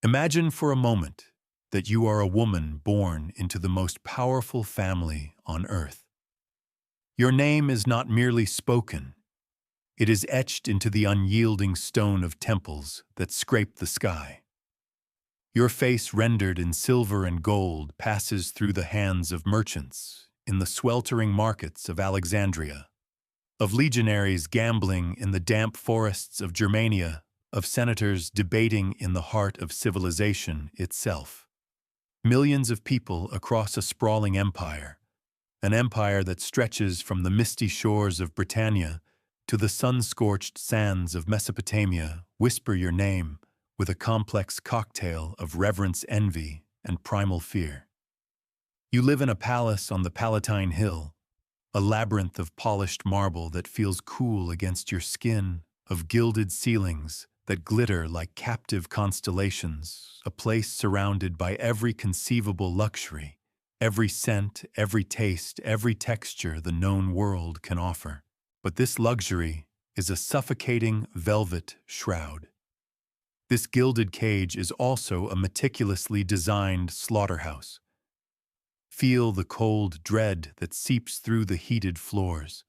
Imagine for a moment that you are a woman born into the most powerful family on earth. Your name is not merely spoken, it is etched into the unyielding stone of temples that scrape the sky. Your face, rendered in silver and gold, passes through the hands of merchants in the sweltering markets of Alexandria, of legionaries gambling in the damp forests of Germania, of senators debating in the heart of civilization itself. Millions of people across a sprawling empire, an empire that stretches from the misty shores of Britannia to the sun-scorched sands of Mesopotamia, whisper your name with a complex cocktail of reverence, envy, and primal fear. You live in a palace on the Palatine Hill, a labyrinth of polished marble that feels cool against your skin, of gilded ceilings that glitter like captive constellations, a place surrounded by every conceivable luxury, every scent, every taste, every texture the known world can offer. But this luxury is a suffocating velvet shroud. This gilded cage is also a meticulously designed slaughterhouse. Feel the cold dread that seeps through the heated floors.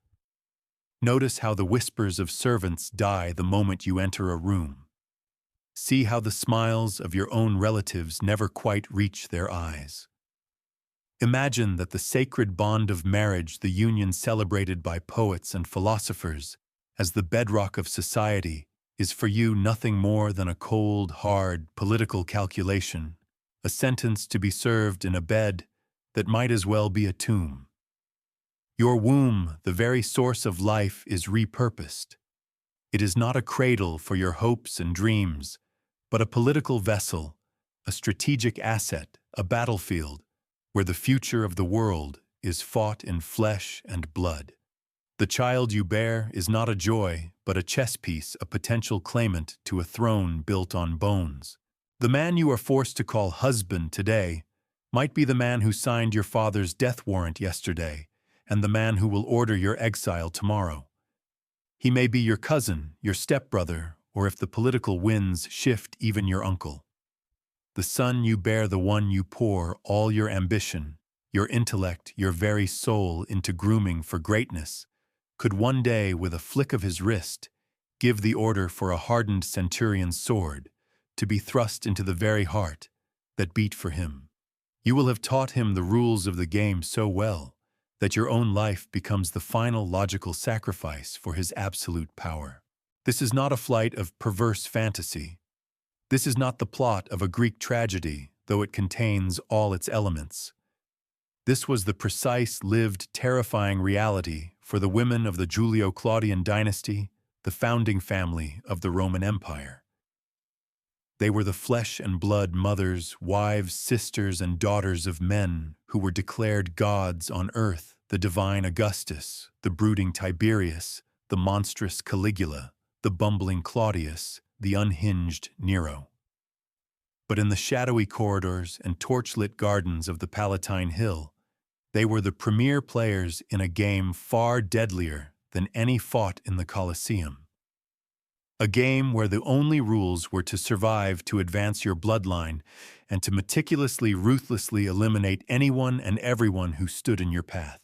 Notice how the whispers of servants die the moment you enter a room. See how the smiles of your own relatives never quite reach their eyes. Imagine that the sacred bond of marriage, the union celebrated by poets and philosophers as the bedrock of society, is for you nothing more than a cold, hard, political calculation, a sentence to be served in a bed that might as well be a tomb. Your womb, the very source of life, is repurposed. It is not a cradle for your hopes and dreams, but a political vessel, a strategic asset, a battlefield, where the future of the world is fought in flesh and blood. The child you bear is not a joy, but a chess piece, a potential claimant to a throne built on bones. The man you are forced to call husband today might be the man who signed your father's death warrant yesterday, and the man who will order your exile tomorrow. He may be your cousin, your stepbrother, or if the political winds shift, even your uncle. The son you bear, the one you pour all your ambition, your intellect, your very soul into grooming for greatness, could one day, with a flick of his wrist, give the order for a hardened centurion's sword to be thrust into the very heart that beat for him. You will have taught him the rules of the game so well that your own life becomes the final logical sacrifice for his absolute power. This is not a flight of perverse fantasy. This is not the plot of a Greek tragedy, though it contains all its elements. This was the precise, lived, terrifying reality for the women of the Julio-Claudian dynasty, the founding family of the Roman Empire. They were the flesh and blood mothers, wives, sisters, and daughters of men who were declared gods on earth, the divine Augustus, the brooding Tiberius, the monstrous Caligula, the bumbling Claudius, the unhinged Nero. But in the shadowy corridors and torchlit gardens of the Palatine Hill, they were the premier players in a game far deadlier than any fought in the Colosseum. A game where the only rules were to survive, to advance your bloodline, and to meticulously, ruthlessly eliminate anyone and everyone who stood in your path.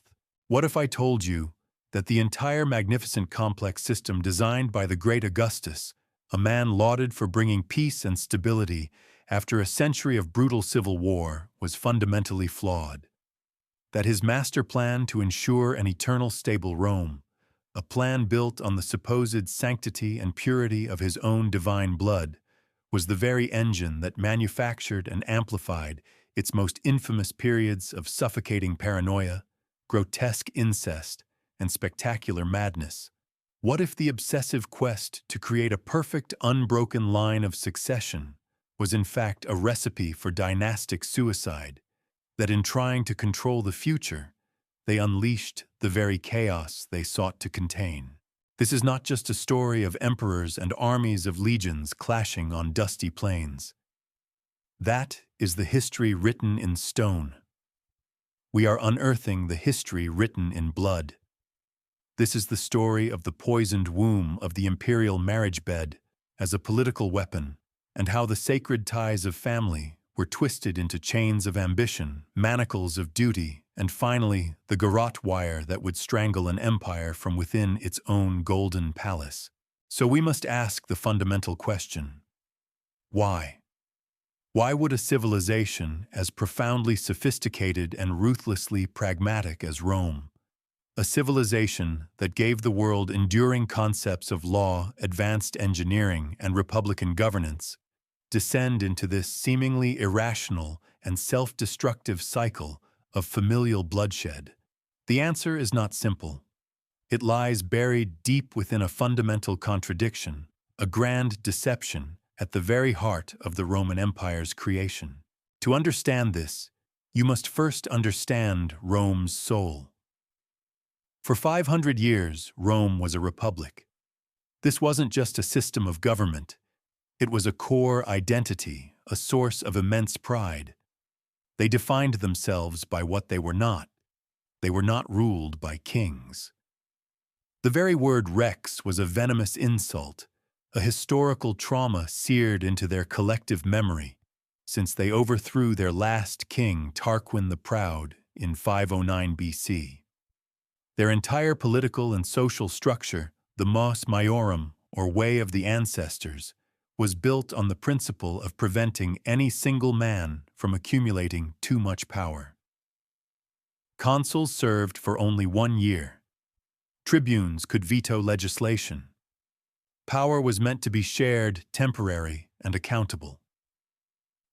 What if I told you that the entire magnificent complex system designed by the great Augustus, a man lauded for bringing peace and stability after a century of brutal civil war, was fundamentally flawed? That his master plan to ensure an eternal stable Rome, a plan built on the supposed sanctity and purity of his own divine blood, was the very engine that manufactured and amplified its most infamous periods of suffocating paranoia, grotesque incest, and spectacular madness. What if the obsessive quest to create a perfect, unbroken line of succession was in fact a recipe for dynastic suicide, that in trying to control the future, they unleashed the very chaos they sought to contain? This is not just a story of emperors and armies of legions clashing on dusty plains. That is the history written in stone. We are unearthing the history written in blood. This is the story of the poisoned womb of the imperial marriage bed as a political weapon, and how the sacred ties of family were twisted into chains of ambition, manacles of duty, and finally the garrote wire that would strangle an empire from within its own golden palace. So we must ask the fundamental question: why? Why would a civilization as profoundly sophisticated and ruthlessly pragmatic as Rome, a civilization that gave the world enduring concepts of law, advanced engineering, and republican governance, descend into this seemingly irrational and self-destructive cycle of familial bloodshed? The answer is not simple. It lies buried deep within a fundamental contradiction, a grand deception at the very heart of the Roman Empire's creation. To understand this, you must first understand Rome's soul. For 500 years, Rome was a republic. This wasn't just a system of government. It was a core identity, a source of immense pride. They defined themselves by what they were not. They were not ruled by kings. The very word rex was a venomous insult, a historical trauma seared into their collective memory, since they overthrew their last king, Tarquin the Proud, in 509 BC. Their entire political and social structure, the mos maiorum, or way of the ancestors, was built on the principle of preventing any single man from accumulating too much power. Consuls served for only 1 year. Tribunes could veto legislation. Power was meant to be shared, temporary, and accountable.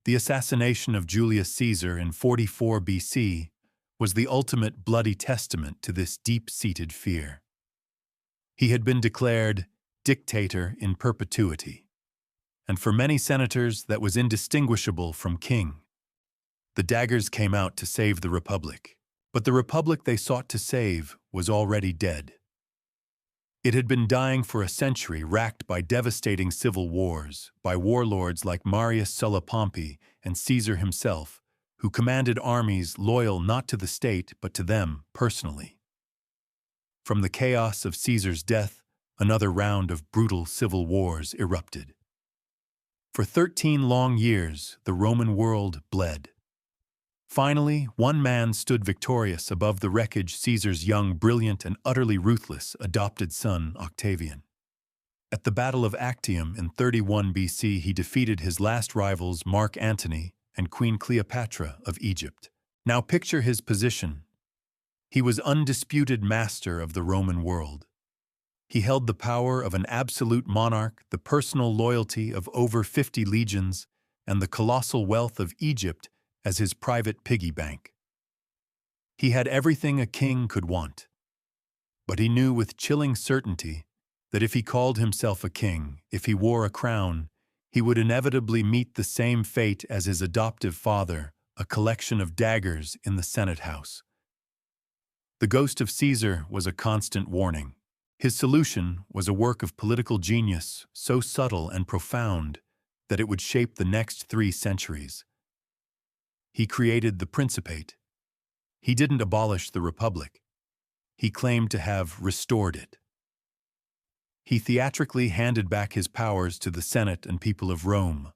The assassination of Julius Caesar in 44 BC was the ultimate bloody testament to this deep-seated fear. He had been declared dictator in perpetuity, and for many senators that was indistinguishable from king. The daggers came out to save the republic, but the republic they sought to save was already dead. It had been dying for a century, racked by devastating civil wars, by warlords like Marius Sulla Pompey and Caesar himself, who commanded armies loyal not to the state but to them personally. From the chaos of Caesar's death, another round of brutal civil wars erupted. For 13 long years, the Roman world bled. Finally, one man stood victorious above the wreckage: Caesar's young, brilliant, and utterly ruthless adopted son, Octavian. At the Battle of Actium in 31 BC, he defeated his last rivals, Mark Antony and Queen Cleopatra of Egypt. Now picture his position. He was undisputed master of the Roman world. He held the power of an absolute monarch, the personal loyalty of over 50 legions, and the colossal wealth of Egypt as his private piggy bank. He had everything a king could want. But he knew with chilling certainty that if he called himself a king, if he wore a crown, he would inevitably meet the same fate as his adoptive father, a collection of daggers in the Senate House. The ghost of Caesar was a constant warning. His solution was a work of political genius so subtle and profound that it would shape the next 3 centuries. He created the Principate. He didn't abolish the Republic. He claimed to have restored it. He theatrically handed back his powers to the Senate and people of Rome,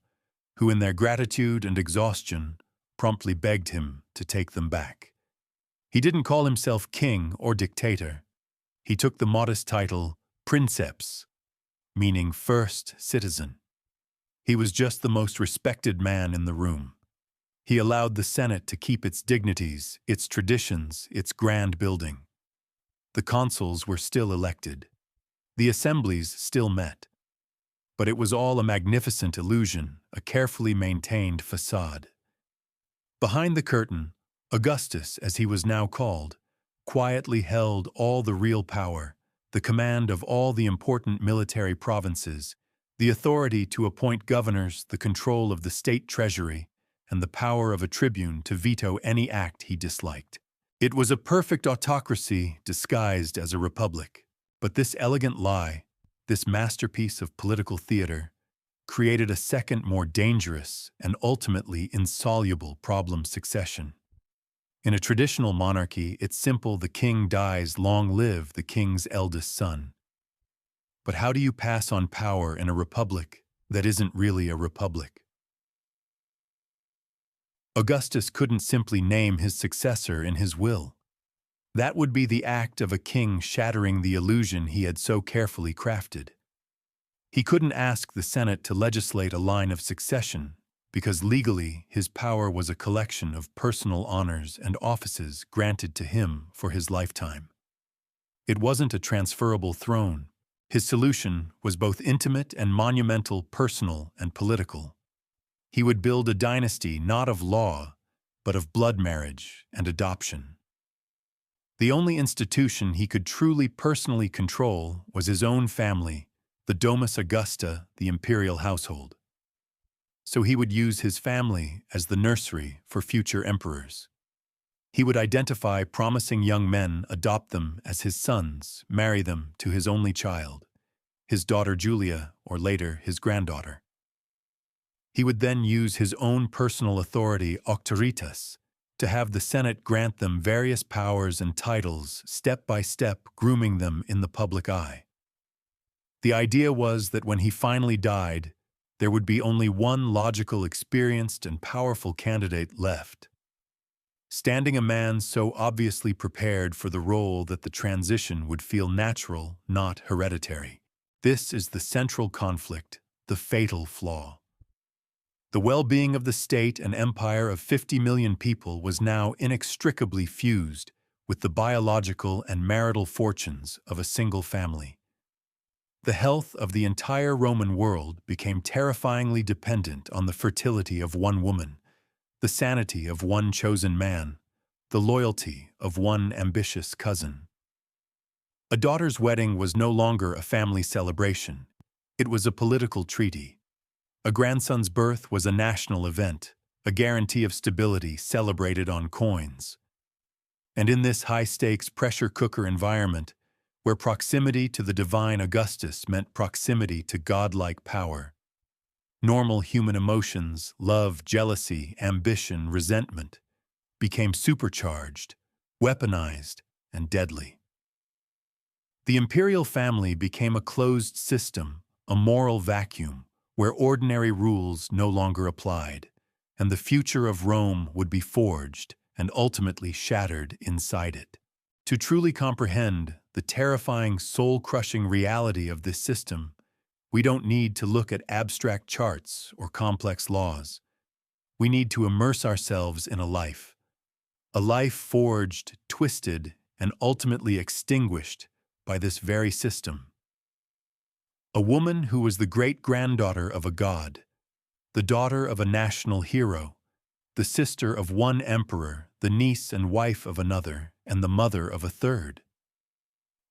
who in their gratitude and exhaustion promptly begged him to take them back. He didn't call himself king or dictator. He took the modest title Princeps, meaning first citizen. He was just the most respected man in the room. He allowed the Senate to keep its dignities, its traditions, its grand building. The consuls were still elected. The assemblies still met. But it was all a magnificent illusion, a carefully maintained facade. Behind the curtain, Augustus, as he was now called, quietly held all the real power, the command of all the important military provinces, the authority to appoint governors, the control of the state treasury, and the power of a tribune to veto any act he disliked. It was a perfect autocracy disguised as a republic. But this elegant lie, this masterpiece of political theater, created a second, more dangerous, and ultimately insoluble problem: succession. In a traditional monarchy, it's simple: the king dies, long live the king's eldest son. But how do you pass on power in a republic that isn't really a republic. Augustus couldn't simply name his successor in his will. That would be the act of a king shattering the illusion he had so carefully crafted. He couldn't ask the Senate to legislate a line of succession, because legally his power was a collection of personal honors and offices granted to him for his lifetime. It wasn't a transferable throne. His solution was both intimate and monumental, personal and political. He would build a dynasty not of law, but of blood marriage and adoption. The only institution he could truly personally control was his own family, the Domus Augusta, the imperial household. So he would use his family as the nursery for future emperors. He would identify promising young men, adopt them as his sons, marry them to his only child, his daughter Julia, or later his granddaughter. He would then use his own personal authority, auctoritas, to have the Senate grant them various powers and titles, step by step grooming them in the public eye. The idea was that when he finally died, there would be only one logical, experienced, and powerful candidate left. Standing a man so obviously prepared for the role that the transition would feel natural, not hereditary. This is the central conflict, the fatal flaw. The well-being of the state and empire of 50 million people was now inextricably fused with the biological and marital fortunes of a single family. The health of the entire Roman world became terrifyingly dependent on the fertility of one woman, the sanity of one chosen man, the loyalty of one ambitious cousin. A daughter's wedding was no longer a family celebration. It was a political treaty. A grandson's birth was a national event, a guarantee of stability celebrated on coins. And in this high-stakes pressure cooker environment, where proximity to the divine Augustus meant proximity to godlike power, normal human emotions, love, jealousy, ambition, resentment, became supercharged, weaponized, and deadly. The imperial family became a closed system, a moral vacuum, where ordinary rules no longer applied, and the future of Rome would be forged and ultimately shattered inside it. To truly comprehend the terrifying, soul-crushing reality of this system, we don't need to look at abstract charts or complex laws. We need to immerse ourselves in a life forged, twisted, and ultimately extinguished by this very system. A woman who was the great-granddaughter of a god, the daughter of a national hero, the sister of one emperor, the niece and wife of another, and the mother of a third.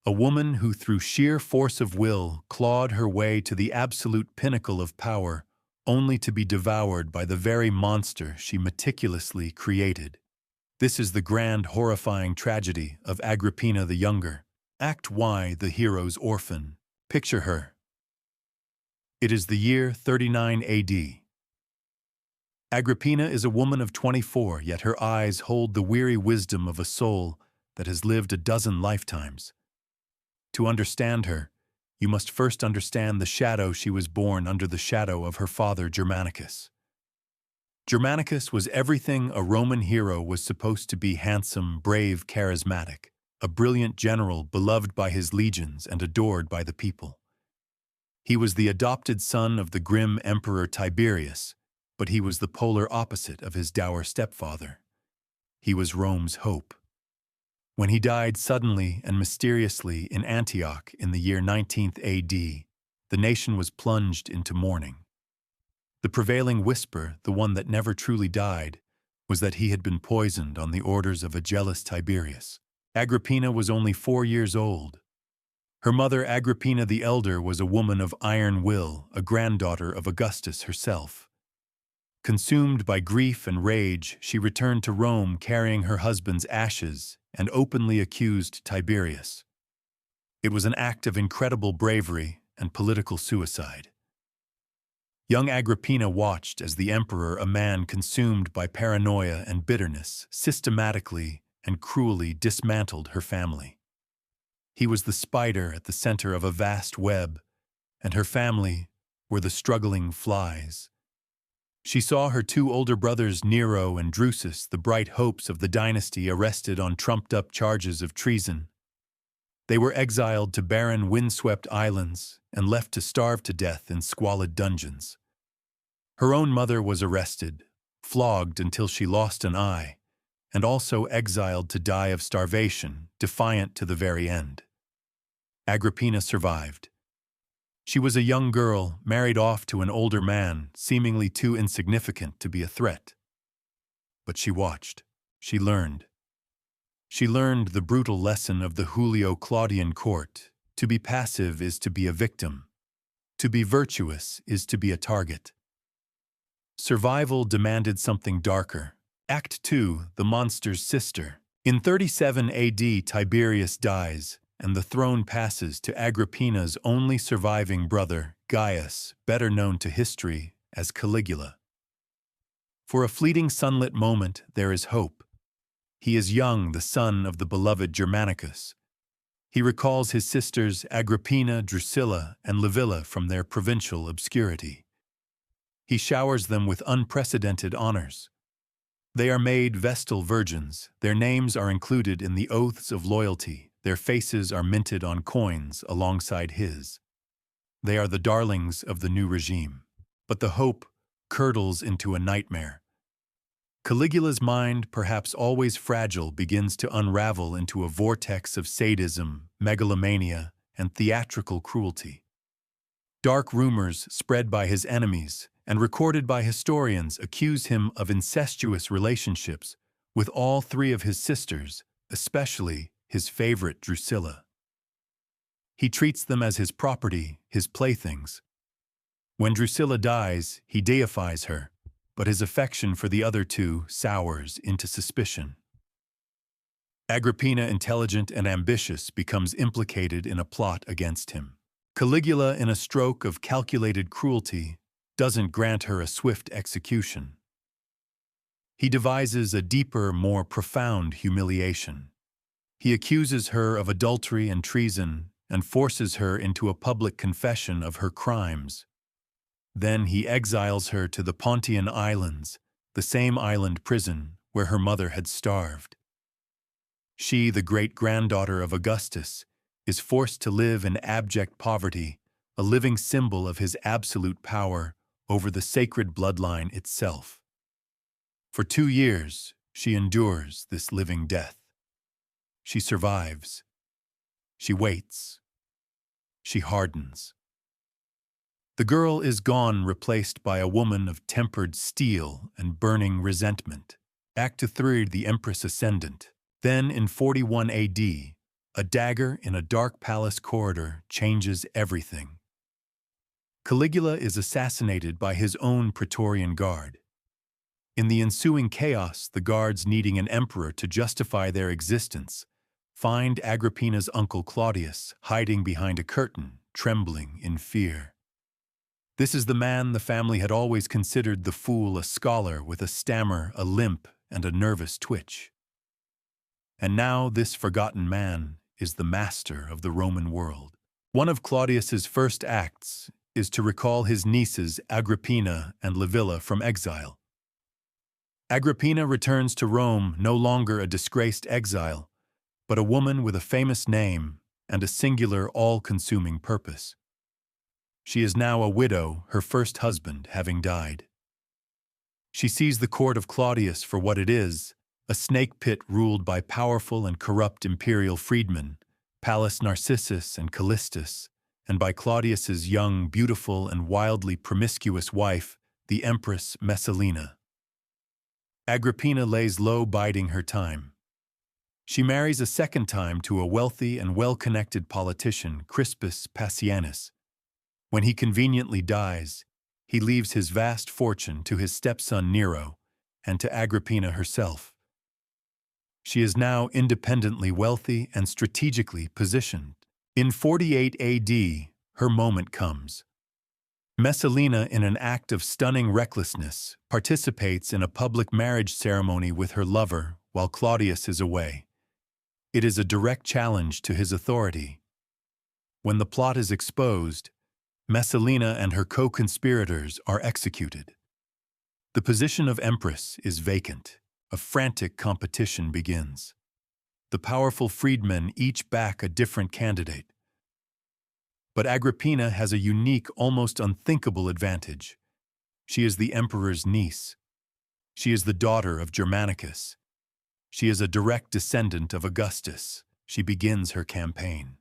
A woman who through sheer force of will clawed her way to the absolute pinnacle of power, only to be devoured by the very monster she meticulously created. This is the grand, horrifying tragedy of Agrippina the Younger. Act Y, the hero's orphan. Picture her. It is the year 39 AD. Agrippina is a woman of 24, yet her eyes hold the weary wisdom of a soul that has lived a dozen lifetimes. To understand her, you must first understand the shadow she was born under, the shadow of her father Germanicus. Germanicus was everything a Roman hero was supposed to be: handsome, brave, charismatic, a brilliant general beloved by his legions and adored by the people. He was the adopted son of the grim Emperor Tiberius, but he was the polar opposite of his dour stepfather. He was Rome's hope. When he died suddenly and mysteriously in Antioch in the year 19th AD, the nation was plunged into mourning. The prevailing whisper, the one that never truly died, was that he had been poisoned on the orders of a jealous Tiberius. Agrippina was only 4 years old. Her mother, Agrippina the Elder, was a woman of iron will, a granddaughter of Augustus herself. Consumed by grief and rage, she returned to Rome carrying her husband's ashes and openly accused Tiberius. It was an act of incredible bravery and political suicide. Young Agrippina watched as the emperor, a man consumed by paranoia and bitterness, systematically and cruelly dismantled her family. He was the spider at the center of a vast web, and her family were the struggling flies. She saw her two older brothers Nero and Drusus, the bright hopes of the dynasty, arrested on trumped-up charges of treason. They were exiled to barren, windswept islands and left to starve to death in squalid dungeons. Her own mother was arrested, flogged until she lost an eye, and also exiled to die of starvation, defiant to the very end. Agrippina survived. She was a young girl, married off to an older man, seemingly too insignificant to be a threat. But she watched. She learned. She learned the brutal lesson of the Julio-Claudian court. To be passive is to be a victim. To be virtuous is to be a target. Survival demanded something darker. Act 2, The Monster's Sister. In 37 AD, Tiberius dies, and the throne passes to Agrippina's only surviving brother, Gaius, better known to history as Caligula. For a fleeting sunlit moment, there is hope. He is young, the son of the beloved Germanicus. He recalls his sisters Agrippina, Drusilla, and Livia from their provincial obscurity. He showers them with unprecedented honors. They are made Vestal virgins, their names are included in the oaths of loyalty, their faces are minted on coins alongside his. They are the darlings of the new regime. But the hope curdles into a nightmare. Caligula's mind, perhaps always fragile, begins to unravel into a vortex of sadism, megalomania, and theatrical cruelty. Dark rumors spread by his enemies and recorded by historians accuse him of incestuous relationships with all three of his sisters, especially his favorite Drusilla. He treats them as his property, his playthings. When Drusilla dies, he deifies her, but his affection for the other two sours into suspicion. Agrippina, intelligent and ambitious, becomes implicated in a plot against him. Caligula, in a stroke of calculated cruelty, doesn't grant her a swift execution. He devises a deeper, more profound humiliation. He accuses her of adultery and treason and forces her into a public confession of her crimes. Then he exiles her to the Pontian Islands, the same island prison where her mother had starved. She, the great-granddaughter of Augustus, is forced to live in abject poverty, a living symbol of his absolute power over the sacred bloodline itself. For 2 years, she endures this living death. She survives. She waits. She hardens. The girl is gone, replaced by a woman of tempered steel and burning resentment. Act 3, The Empress Ascendant. Then, in 41 AD, a dagger in a dark palace corridor changes everything. Caligula is assassinated by his own Praetorian Guard. In the ensuing chaos, the guards, needing an emperor to justify their existence, find Agrippina's uncle Claudius hiding behind a curtain, trembling in fear. This is the man the family had always considered the fool, a scholar with a stammer, a limp, and a nervous twitch. And now this forgotten man is the master of the Roman world. One of Claudius's first acts is to recall his nieces Agrippina and Livia from exile. Agrippina returns to Rome, no longer a disgraced exile, but a woman with a famous name and a singular, all-consuming purpose. She is now a widow, her first husband having died. She sees the court of Claudius for what it is, a snake pit ruled by powerful and corrupt imperial freedmen, Pallas Narcissus and Callistus, and by Claudius's young, beautiful, and wildly promiscuous wife, the Empress Messalina. Agrippina lays low, biding her time. She marries a second time to a wealthy and well-connected politician, Crispus Passianus. When he conveniently dies, he leaves his vast fortune to his stepson Nero and to Agrippina herself. She is now independently wealthy and strategically positioned. In 48 AD, her moment comes. Messalina, in an act of stunning recklessness, participates in a public marriage ceremony with her lover while Claudius is away. It is a direct challenge to his authority. When the plot is exposed, Messalina and her co-conspirators are executed. The position of empress is vacant. A frantic competition begins. The powerful freedmen each back a different candidate. But Agrippina has a unique, almost unthinkable advantage. She is the emperor's niece. She is the daughter of Germanicus. She is a direct descendant of Augustus. She begins her campaign.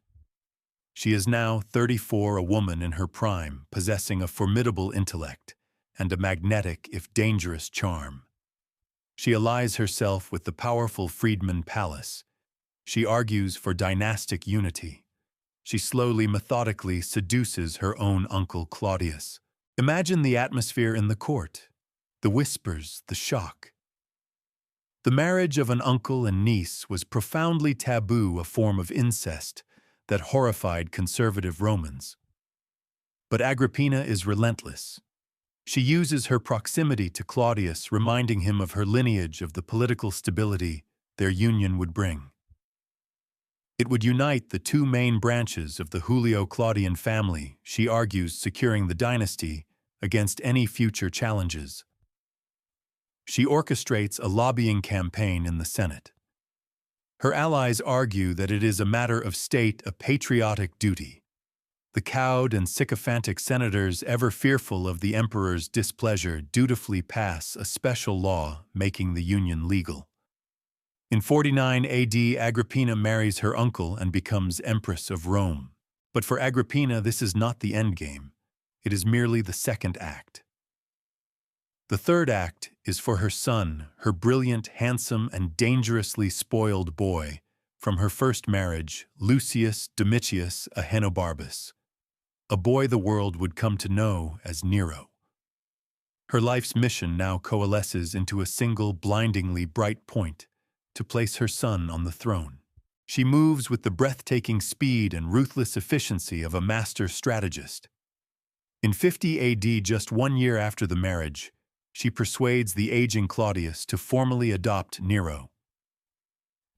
She is now 34, a woman in her prime, possessing a formidable intellect and a magnetic, if dangerous, charm. She allies herself with the powerful freedman Pallas. She argues for dynastic unity. She slowly, methodically seduces her own uncle Claudius. Imagine the atmosphere in the court, the whispers, the shock. The marriage of an uncle and niece was profoundly taboo, a form of incest that horrified conservative Romans. But Agrippina is relentless. She uses her proximity to Claudius, reminding him of her lineage, of the political stability their union would bring. It would unite the two main branches of the Julio-Claudian family, she argues, securing the dynasty against any future challenges. She orchestrates a lobbying campaign in the Senate. Her allies argue that it is a matter of state, a patriotic duty. The cowed and sycophantic senators, ever fearful of the emperor's displeasure, dutifully pass a special law making the union legal. In 49 AD, Agrippina marries her uncle and becomes Empress of Rome. But for Agrippina, this is not the endgame. It is merely the second act. The third act is for her son, her brilliant, handsome, and dangerously spoiled boy, from her first marriage, Lucius Domitius Ahenobarbus, a boy the world would come to know as Nero. Her life's mission now coalesces into a single, blindingly bright point: to place her son on the throne. She moves with the breathtaking speed and ruthless efficiency of a master strategist. In 50 AD, just 1 year after the marriage, she persuades the aging Claudius to formally adopt Nero.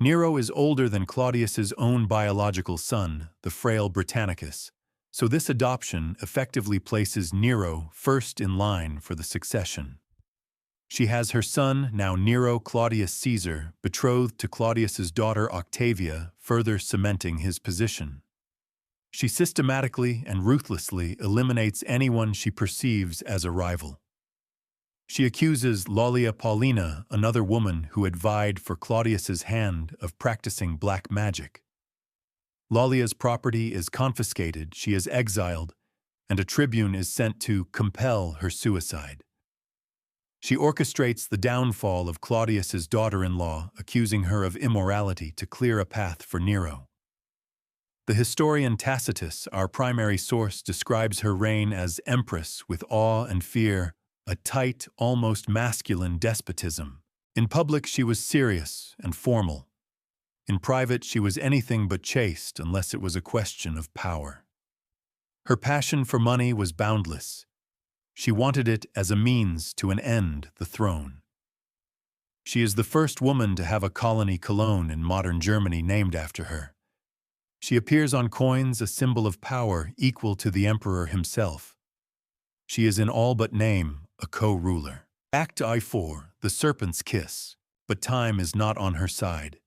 Nero is older than Claudius's own biological son, the frail Britannicus, so this adoption effectively places Nero first in line for the succession. She has her son, now Nero Claudius Caesar, betrothed to Claudius's daughter Octavia, further cementing his position. She systematically and ruthlessly eliminates anyone she perceives as a rival. She accuses Lollia Paulina, another woman who had vied for Claudius's hand, of practicing black magic. Lollia's property is confiscated, she is exiled, and a tribune is sent to compel her suicide. She orchestrates the downfall of Claudius's daughter-in-law, accusing her of immorality to clear a path for Nero. The historian Tacitus, our primary source, describes her reign as empress with awe and fear, a tight, almost masculine despotism. In public, she was serious and formal. In private, she was anything but chaste unless it was a question of power. Her passion for money was boundless. She wanted it as a means to an end, the throne. She is the first woman to have a colony Cologne in modern Germany named after her. She appears on coins, a symbol of power equal to the emperor himself. She is in all but name a co-ruler. Act I-4, the serpent's kiss, but time is not on her side.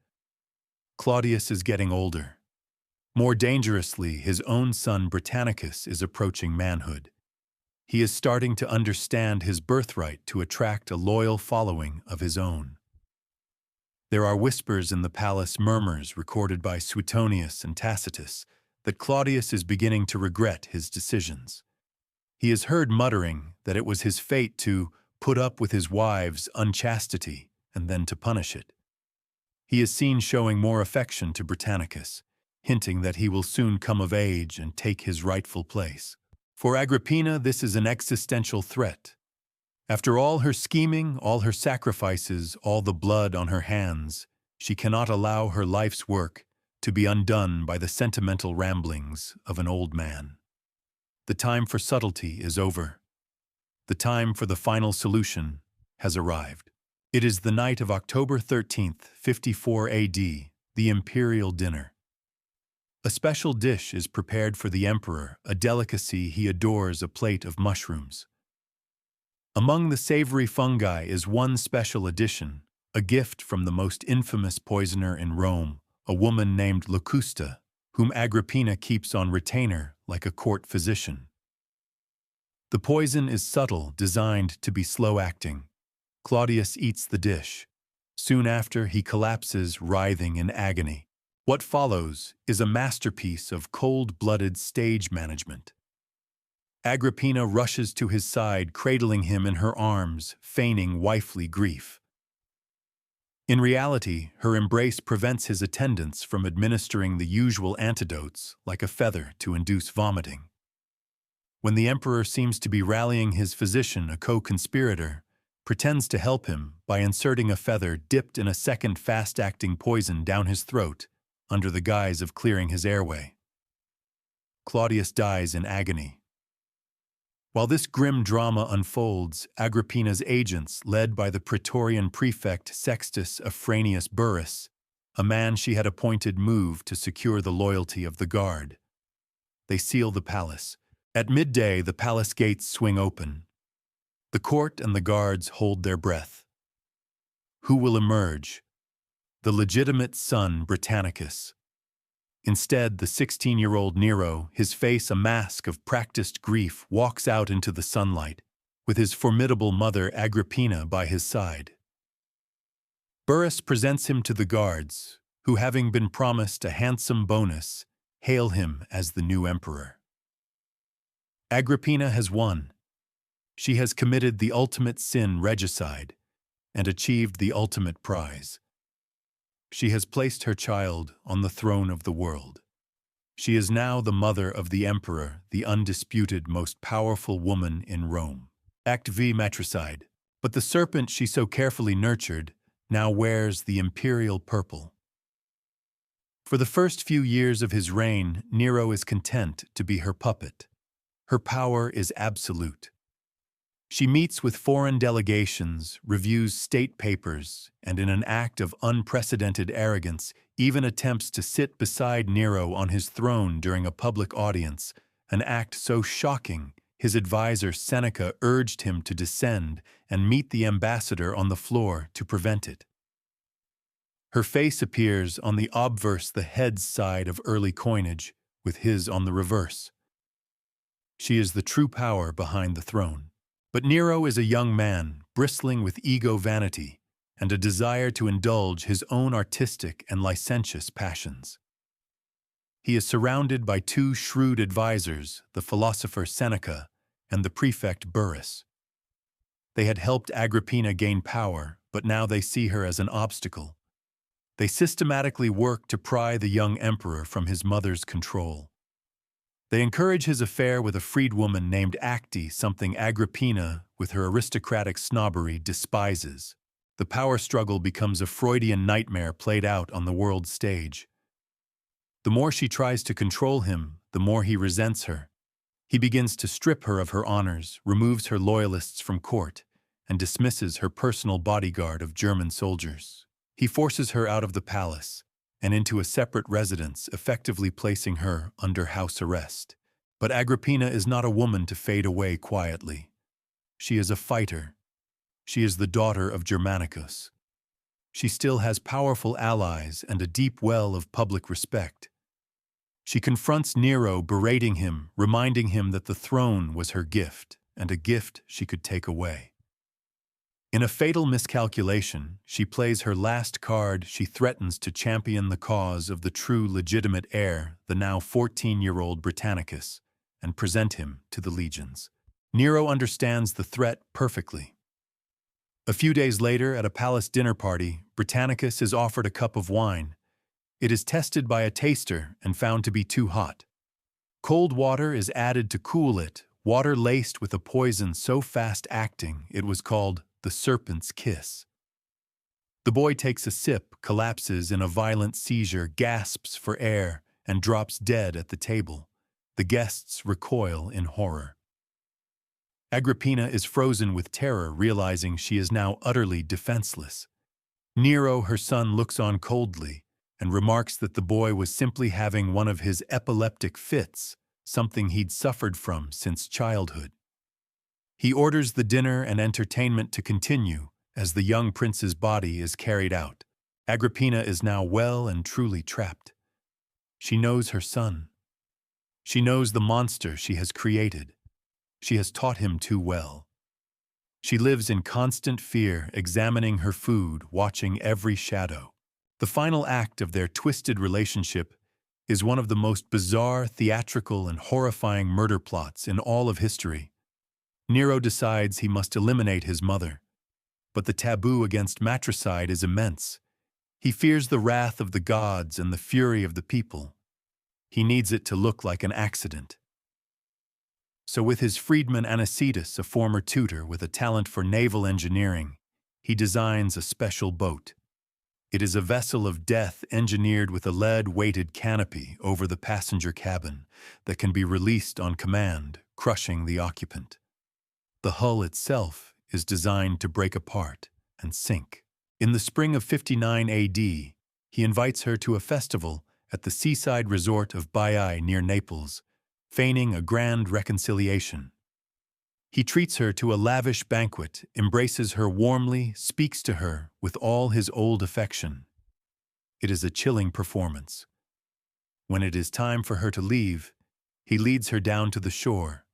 Claudius is getting older. More dangerously, his own son Britannicus is approaching manhood. He is starting to understand his birthright to attract a loyal following of his own. There are whispers in the palace, murmurs recorded by Suetonius and Tacitus, that Claudius is beginning to regret his decisions. He is heard muttering that it was his fate to put up with his wife's unchastity and then to punish it. He is seen showing more affection to Britannicus, hinting that he will soon come of age and take his rightful place. For Agrippina, this is an existential threat. After all her scheming, all her sacrifices, all the blood on her hands, she cannot allow her life's work to be undone by the sentimental ramblings of an old man. The time for subtlety is over. The time for the final solution has arrived. It is the night of October 13th, 54 AD, the Imperial dinner. A special dish is prepared for the emperor, a delicacy he adores, a plate of mushrooms. Among the savory fungi is one special addition, a gift from the most infamous poisoner in Rome, a woman named Locusta, whom Agrippina keeps on retainer like a court physician. The poison is subtle, designed to be slow-acting. Claudius eats the dish. Soon after, he collapses, writhing in agony. What follows is a masterpiece of cold-blooded stage management. Agrippina rushes to his side, cradling him in her arms, feigning wifely grief. In reality, her embrace prevents his attendants from administering the usual antidotes, like a feather to induce vomiting. When the emperor seems to be rallying his physician, a co-conspirator pretends to help him by inserting a feather dipped in a second fast-acting poison down his throat under the guise of clearing his airway. Claudius dies in agony. While this grim drama unfolds, Agrippina's agents, led by the Praetorian prefect Sextus Afranius Burrus, a man she had appointed, move to secure the loyalty of the guard. They seal the palace. At midday, the palace gates swing open. The court and the guards hold their breath. Who will emerge? The legitimate son, Britannicus. Instead, the 16-year-old Nero, his face a mask of practiced grief, walks out into the sunlight, with his formidable mother Agrippina by his side. Burrus presents him to the guards, who, having been promised a handsome bonus, hail him as the new emperor. Agrippina has won. She has committed the ultimate sin, regicide, and achieved the ultimate prize. She has placed her child on the throne of the world. She is now the mother of the emperor, the undisputed most powerful woman in Rome. Act V, matricide. But the serpent she so carefully nurtured now wears the imperial purple. For the first few years of his reign, Nero is content to be her puppet. Her power is absolute. She meets with foreign delegations, reviews state papers, and in an act of unprecedented arrogance, even attempts to sit beside Nero on his throne during a public audience, an act so shocking, his advisor Seneca urged him to descend and meet the ambassador on the floor to prevent it. Her face appears on the obverse, the head's side of early coinage, with his on the reverse. She is the true power behind the throne. But Nero is a young man, bristling with ego, vanity, and a desire to indulge his own artistic and licentious passions. He is surrounded by two shrewd advisors, the philosopher Seneca and the prefect Burrus. They had helped Agrippina gain power, but now they see her as an obstacle. They systematically work to pry the young emperor from his mother's control. They encourage his affair with a freedwoman named Acte, something Agrippina, with her aristocratic snobbery, despises. The power struggle becomes a Freudian nightmare played out on the world stage. The more she tries to control him, the more he resents her. He begins to strip her of her honors, removes her loyalists from court, and dismisses her personal bodyguard of German soldiers. He forces her out of the palace and into a separate residence, effectively placing her under house arrest. But Agrippina is not a woman to fade away quietly. She is a fighter. She is the daughter of Germanicus. She still has powerful allies and a deep well of public respect. She confronts Nero, berating him, reminding him that the throne was her gift, and a gift she could take away. In a fatal miscalculation, she plays her last card. She threatens to champion the cause of the true legitimate heir, the now 14-year-old Britannicus, and present him to the legions. Nero understands the threat perfectly. A few days later, at a palace dinner party, Britannicus is offered a cup of wine. It is tested by a taster and found to be too hot. Cold water is added to cool it, water laced with a poison so fast-acting it was called the serpent's kiss. The boy takes a sip, collapses in a violent seizure, gasps for air, and drops dead at the table. The guests recoil in horror. Agrippina is frozen with terror, realizing she is now utterly defenseless. Nero, her son, looks on coldly, and remarks that the boy was simply having one of his epileptic fits, something he'd suffered from since childhood. He orders the dinner and entertainment to continue as the young prince's body is carried out. Agrippina is now well and truly trapped. She knows her son. She knows the monster she has created. She has taught him too well. She lives in constant fear, examining her food, watching every shadow. The final act of their twisted relationship is one of the most bizarre, theatrical, and horrifying murder plots in all of history. Nero decides he must eliminate his mother, but the taboo against matricide is immense. He fears the wrath of the gods and the fury of the people. He needs it to look like an accident. So with his freedman Anicetus, a former tutor with a talent for naval engineering, he designs a special boat. It is a vessel of death engineered with a lead-weighted canopy over the passenger cabin that can be released on command, crushing the occupant. The hull itself is designed to break apart and sink. In the spring of 59 AD, he invites her to a festival at the seaside resort of Baiae near Naples, feigning a grand reconciliation. He treats her to a lavish banquet, embraces her warmly, speaks to her with all his old affection. It is a chilling performance. When it is time for her to leave, he leads her down to the shore,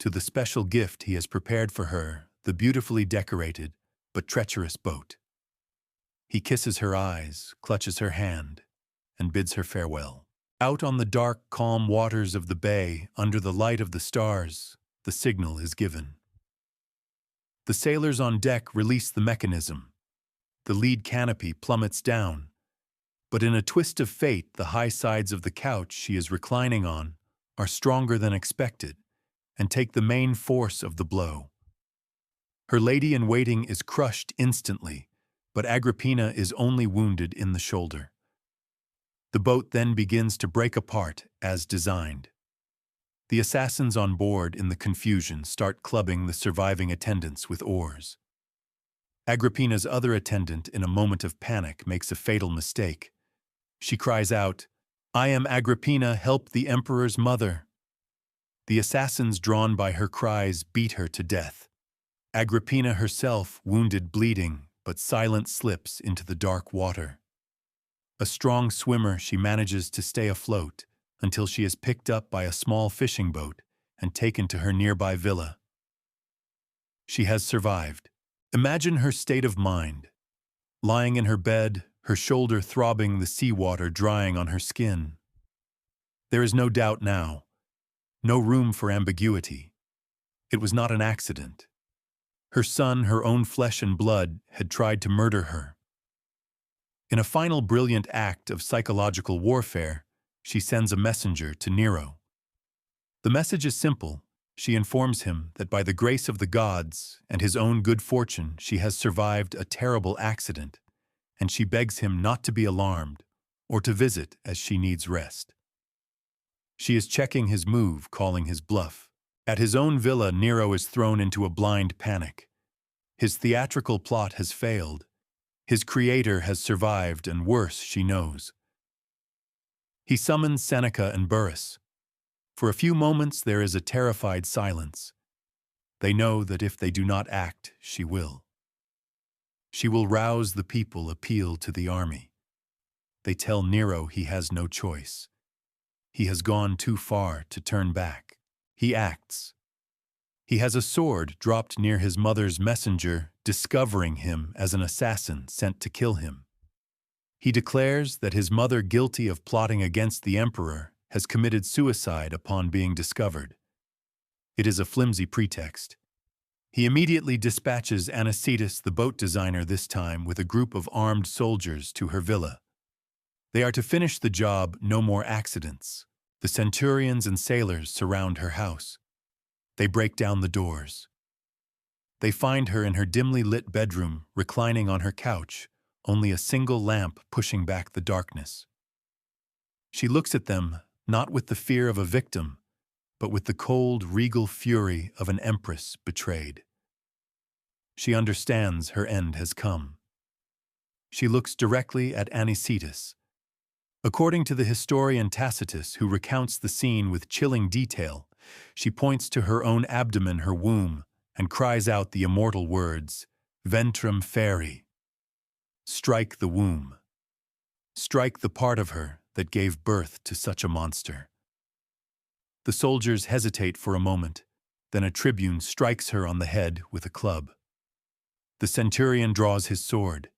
to the special gift he has prepared for her, the beautifully decorated but treacherous boat. He kisses her eyes, clutches her hand, and bids her farewell. Out on the dark, calm waters of the bay, under the light of the stars, the signal is given. The sailors on deck release the mechanism. The lead canopy plummets down, but in a twist of fate, the high sides of the couch she is reclining on are stronger than expected and take the main force of the blow. Her lady-in-waiting is crushed instantly, but Agrippina is only wounded in the shoulder. The boat then begins to break apart as designed. The assassins on board, in the confusion, start clubbing the surviving attendants with oars. Agrippina's other attendant, in a moment of panic, makes a fatal mistake. She cries out, "I am Agrippina, help the emperor's mother." The assassins, drawn by her cries, beat her to death. Agrippina herself, wounded, bleeding, but silent, slips into the dark water. A strong swimmer, she manages to stay afloat until she is picked up by a small fishing boat and taken to her nearby villa. She has survived. Imagine her state of mind. Lying in her bed, her shoulder throbbing, the seawater drying on her skin. There is no doubt now, no room for ambiguity. It was not an accident. Her son, her own flesh and blood, had tried to murder her. In a final brilliant act of psychological warfare, she sends a messenger to Nero. The message is simple. She informs him that by the grace of the gods and his own good fortune, she has survived a terrible accident, and she begs him not to be alarmed or to visit as she needs rest. She is checking his move, calling his bluff. At his own villa, Nero is thrown into a blind panic. His theatrical plot has failed. His creator has survived, and worse, she knows. He summons Seneca and Burrus. For a few moments there is a terrified silence. They know that if they do not act, she will. She will rouse the people, appeal to the army. They tell Nero he has no choice. He has gone too far to turn back. He acts. He has a sword dropped near his mother's messenger, discovering him as an assassin sent to kill him. He declares that his mother, guilty of plotting against the emperor, has committed suicide upon being discovered. It is a flimsy pretext. He immediately dispatches Anicetus, the boat designer, this time with a group of armed soldiers, to her villa. They are to finish the job, no more accidents. The centurions and sailors surround her house. They break down the doors. They find her in her dimly lit bedroom, reclining on her couch, only a single lamp pushing back the darkness. She looks at them, not with the fear of a victim, but with the cold, regal fury of an empress betrayed. She understands her end has come. She looks directly at Anicetus. According to the historian Tacitus, who recounts the scene with chilling detail, she points to her own abdomen, her womb, and cries out the immortal words, "Ventrum feri." Strike the womb. Strike the part of her that gave birth to such a monster. The soldiers hesitate for a moment, then a tribune strikes her on the head with a club. The centurion draws his sword.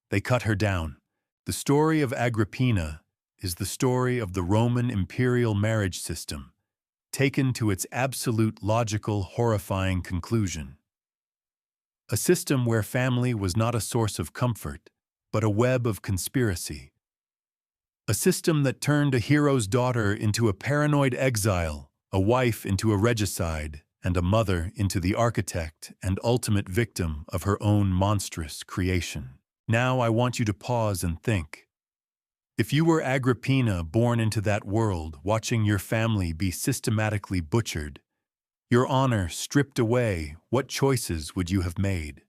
They cut her down. The story of Agrippina is the story of the Roman imperial marriage system, taken to its absolute logical, horrifying conclusion. A system where family was not a source of comfort, but a web of conspiracy. A system that turned a hero's daughter into a paranoid exile, a wife into a regicide, and a mother into the architect and ultimate victim of her own monstrous creation. Now I want you to pause and think. If you were Agrippina, born into that world, watching your family be systematically butchered, your honor stripped away, what choices would you have made?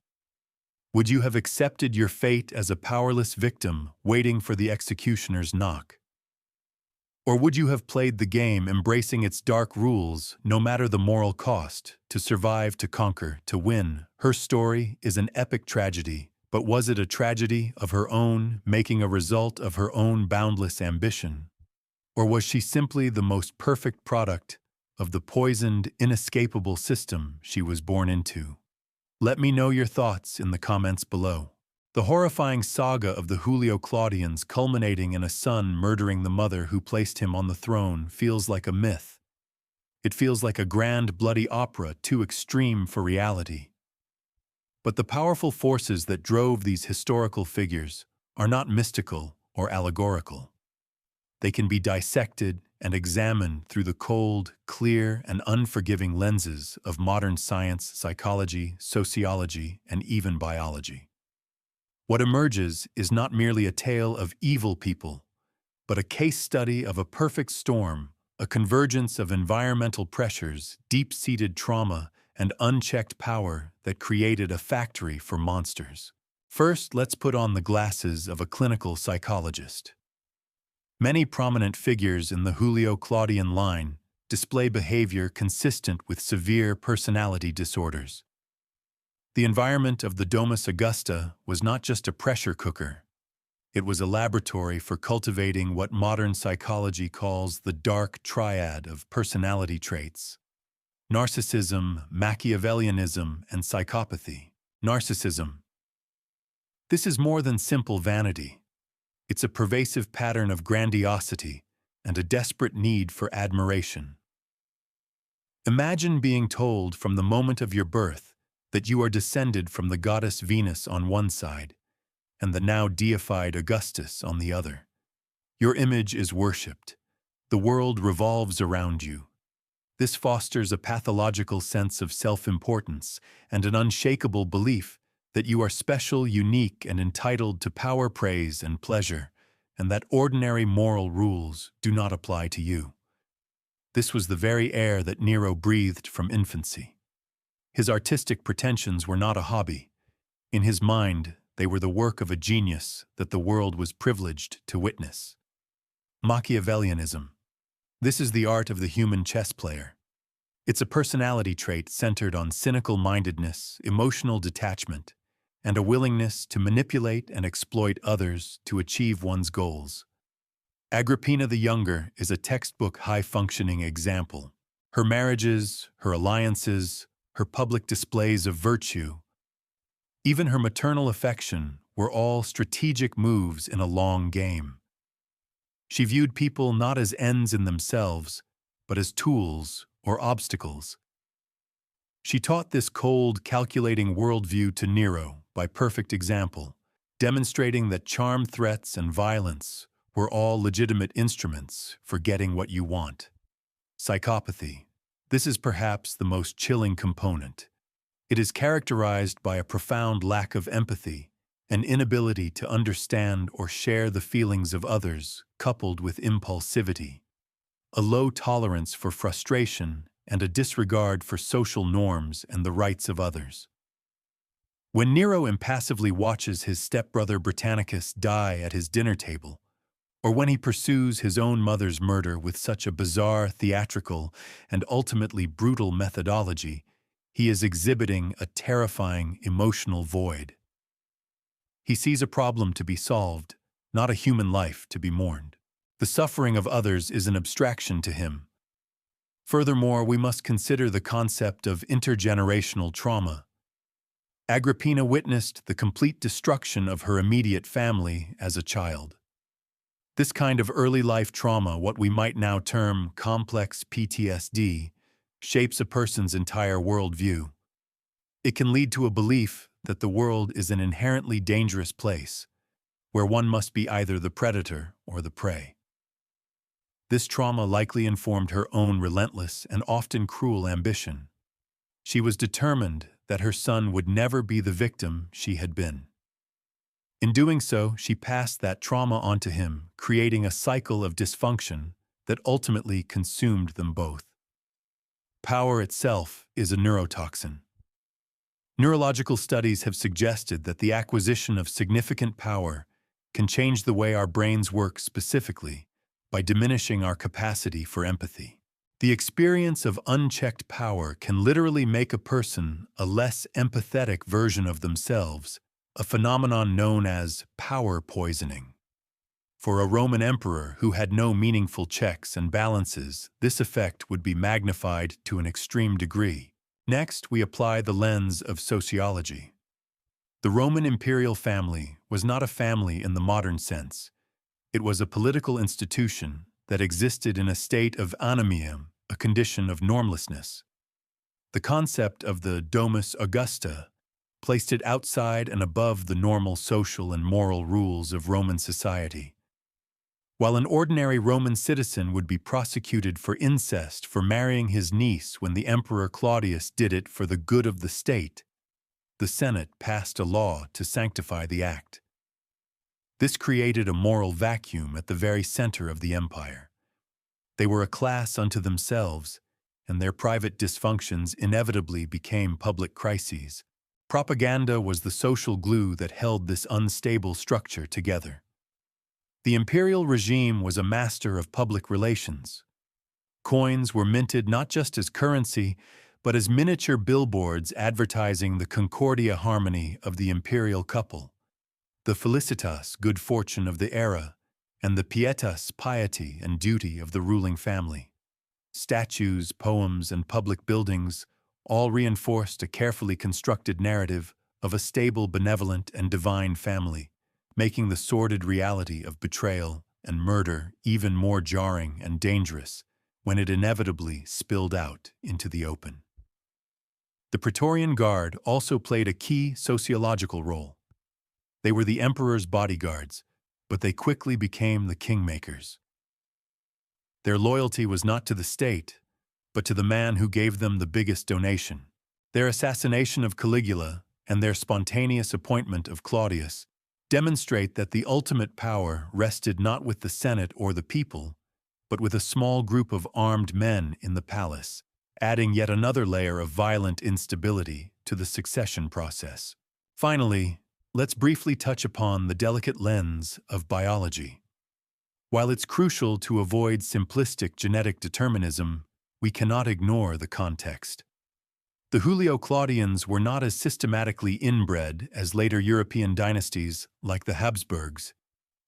Would you have accepted your fate as a powerless victim waiting for the executioner's knock? Or would you have played the game, embracing its dark rules, no matter the moral cost, to survive, to conquer, to win? Her story is an epic tragedy, but was it a tragedy of her own, making a result of her own boundless ambition? Or was she simply the most perfect product of the poisoned, inescapable system she was born into? Let me know your thoughts in the comments below. The horrifying saga of the Julio Claudians, culminating in a son murdering the mother who placed him on the throne, feels like a myth. It feels like a grand, bloody opera, too extreme for reality. But the powerful forces that drove these historical figures are not mystical or allegorical. They can be dissected and examined through the cold, clear, and unforgiving lenses of modern science, psychology, sociology, and even biology. What emerges is not merely a tale of evil people, but a case study of a perfect storm, a convergence of environmental pressures, deep-seated trauma, and unchecked power that created a factory for monsters. First, let's put on the glasses of a clinical psychologist. Many prominent figures in the Julio Claudian line display behavior consistent with severe personality disorders. The environment of the Domus Augusta was not just a pressure cooker. It was a laboratory for cultivating what modern psychology calls the dark triad of personality traits: narcissism, Machiavellianism, and psychopathy. Narcissism. This is more than simple vanity. It's a pervasive pattern of grandiosity and a desperate need for admiration. Imagine being told from the moment of your birth that you are descended from the goddess Venus on one side and the now deified Augustus on the other. Your image is worshipped. The world revolves around you. This fosters a pathological sense of self-importance and an unshakable belief that you are special, unique, and entitled to power, praise, and pleasure, and that ordinary moral rules do not apply to you. This was the very air that Nero breathed from infancy. His artistic pretensions were not a hobby. In his mind, they were the work of a genius that the world was privileged to witness. Machiavellianism. This is the art of the human chess player. It's a personality trait centered on cynical mindedness, emotional detachment, and a willingness to manipulate and exploit others to achieve one's goals. Agrippina the Younger is a textbook high-functioning example. Her marriages, her alliances, her public displays of virtue, even her maternal affection were all strategic moves in a long game. She viewed people not as ends in themselves, but as tools or obstacles. She taught this cold, calculating worldview to Nero by perfect example, demonstrating that charm, threats, and violence were all legitimate instruments for getting what you want. Psychopathy. This is perhaps the most chilling component. It is characterized by a profound lack of empathy, an inability to understand or share the feelings of others, coupled with impulsivity, a low tolerance for frustration, and a disregard for social norms and the rights of others. When Nero impassively watches his stepbrother Britannicus die at his dinner table, Or when he pursues his own mother's murder with such a bizarre, theatrical, and ultimately brutal methodology, he is exhibiting a terrifying emotional void. He sees a problem to be solved, not a human life to be mourned. The suffering of others is an abstraction to him. Furthermore, we must consider the concept of intergenerational trauma. Agrippina witnessed the complete destruction of her immediate family as a child. This kind of early life trauma, what we might now term complex PTSD, shapes a person's entire worldview. It can lead to a belief that the world is an inherently dangerous place, where one must be either the predator or the prey. This trauma likely informed her own relentless and often cruel ambition. She was determined that her son would never be the victim she had been. In doing so, she passed that trauma onto him, creating a cycle of dysfunction that ultimately consumed them both. Power itself is a neurotoxin. Neurological studies have suggested that the acquisition of significant power can change the way our brains work, specifically by diminishing our capacity for empathy. The experience of unchecked power can literally make a person a less empathetic version of themselves, a phenomenon known as power poisoning. For a Roman emperor who had no meaningful checks and balances, this effect would be magnified to an extreme degree. Next, we apply the lens of sociology. The Roman imperial family was not a family in the modern sense. It was a political institution that existed in a state of anomium, a condition of normlessness. The concept of the Domus Augusta placed it outside and above the normal social and moral rules of Roman society. While an ordinary Roman citizen would be prosecuted for incest for marrying his niece when the Emperor Claudius did it for the good of the state, the Senate passed a law to sanctify the act. This created a moral vacuum at the very center of the empire. They were a class unto themselves, and their private dysfunctions inevitably became public crises. Propaganda was the social glue that held this unstable structure together. The imperial regime was a master of public relations. Coins were minted not just as currency, but as miniature billboards advertising the Concordia harmony of the imperial couple, the felicitas, good fortune of the era, and the pietas, piety and duty of the ruling family. Statues, poems, and public buildings all reinforced a carefully constructed narrative of a stable, benevolent, and divine family, making the sordid reality of betrayal and murder even more jarring and dangerous when it inevitably spilled out into the open. The Praetorian Guard also played a key sociological role. They were the emperor's bodyguards, but they quickly became the kingmakers. Their loyalty was not to the state, but to the man who gave them the biggest donation. Their assassination of Caligula and their spontaneous appointment of Claudius demonstrate that the ultimate power rested not with the Senate or the people, but with a small group of armed men in the palace, adding yet another layer of violent instability to the succession process. Finally, let's briefly touch upon the delicate lens of biology. While it's crucial to avoid simplistic genetic determinism, we cannot ignore the context. The Julio-Claudians were not as systematically inbred as later European dynasties like the Habsburgs,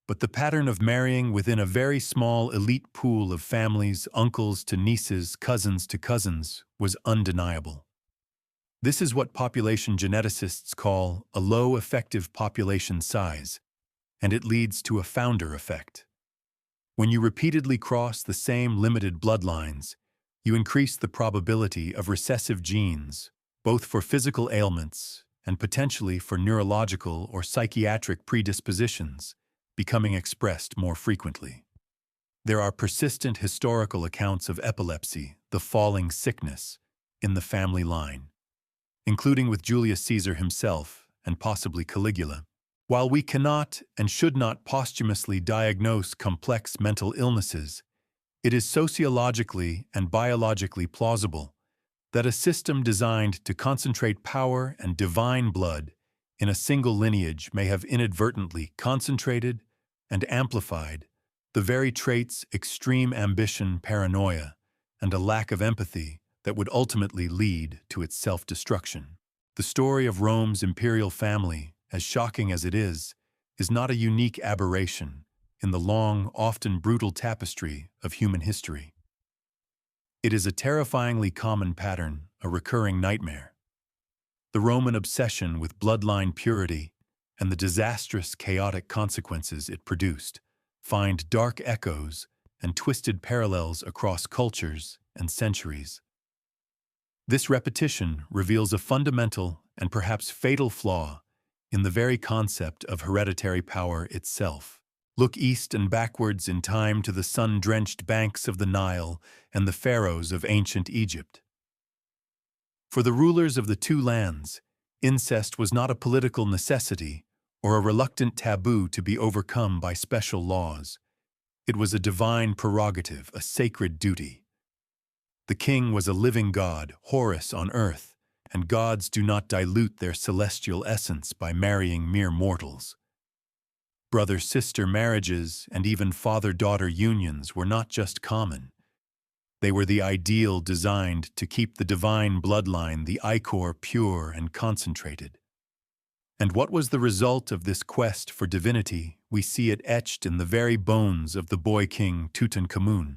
but the pattern of marrying within a very small elite pool of families, uncles to nieces, cousins to cousins, was undeniable. This is what population geneticists call a low effective population size, and it leads to a founder effect. When you repeatedly cross the same limited bloodlines, you increase the probability of recessive genes, both for physical ailments and potentially for neurological or psychiatric predispositions, becoming expressed more frequently. There are persistent historical accounts of epilepsy, the falling sickness, in the family line, including with Julius Caesar himself and possibly Caligula. While we cannot and should not posthumously diagnose complex mental illnesses, it is sociologically and biologically plausible that a system designed to concentrate power and divine blood in a single lineage may have inadvertently concentrated and amplified The very traits, extreme ambition, paranoia, and a lack of empathy that would ultimately lead to its self-destruction. The story of Rome's imperial family, as shocking as it is not a unique aberration in the long, often brutal tapestry of human history. It is a terrifyingly common pattern, a recurring nightmare. The Roman obsession with bloodline purity and the disastrous, chaotic consequences it produced find dark echoes and twisted parallels across cultures and centuries. This repetition reveals a fundamental and perhaps fatal flaw in the very concept of hereditary power itself. Look east and backwards in time to the sun-drenched banks of the Nile and the pharaohs of ancient Egypt. For the rulers of the two lands, incest was not a political necessity or a reluctant taboo to be overcome by special laws. It was a divine prerogative, a sacred duty. The king was a living god, Horus on earth, and gods do not dilute their celestial essence by marrying mere mortals. Brother-sister marriages and even father-daughter unions were not just common. They were the ideal designed to keep the divine bloodline, the ichor, pure and concentrated. And what was the result of this quest for divinity? We see it etched in the very bones of the boy king Tutankhamun.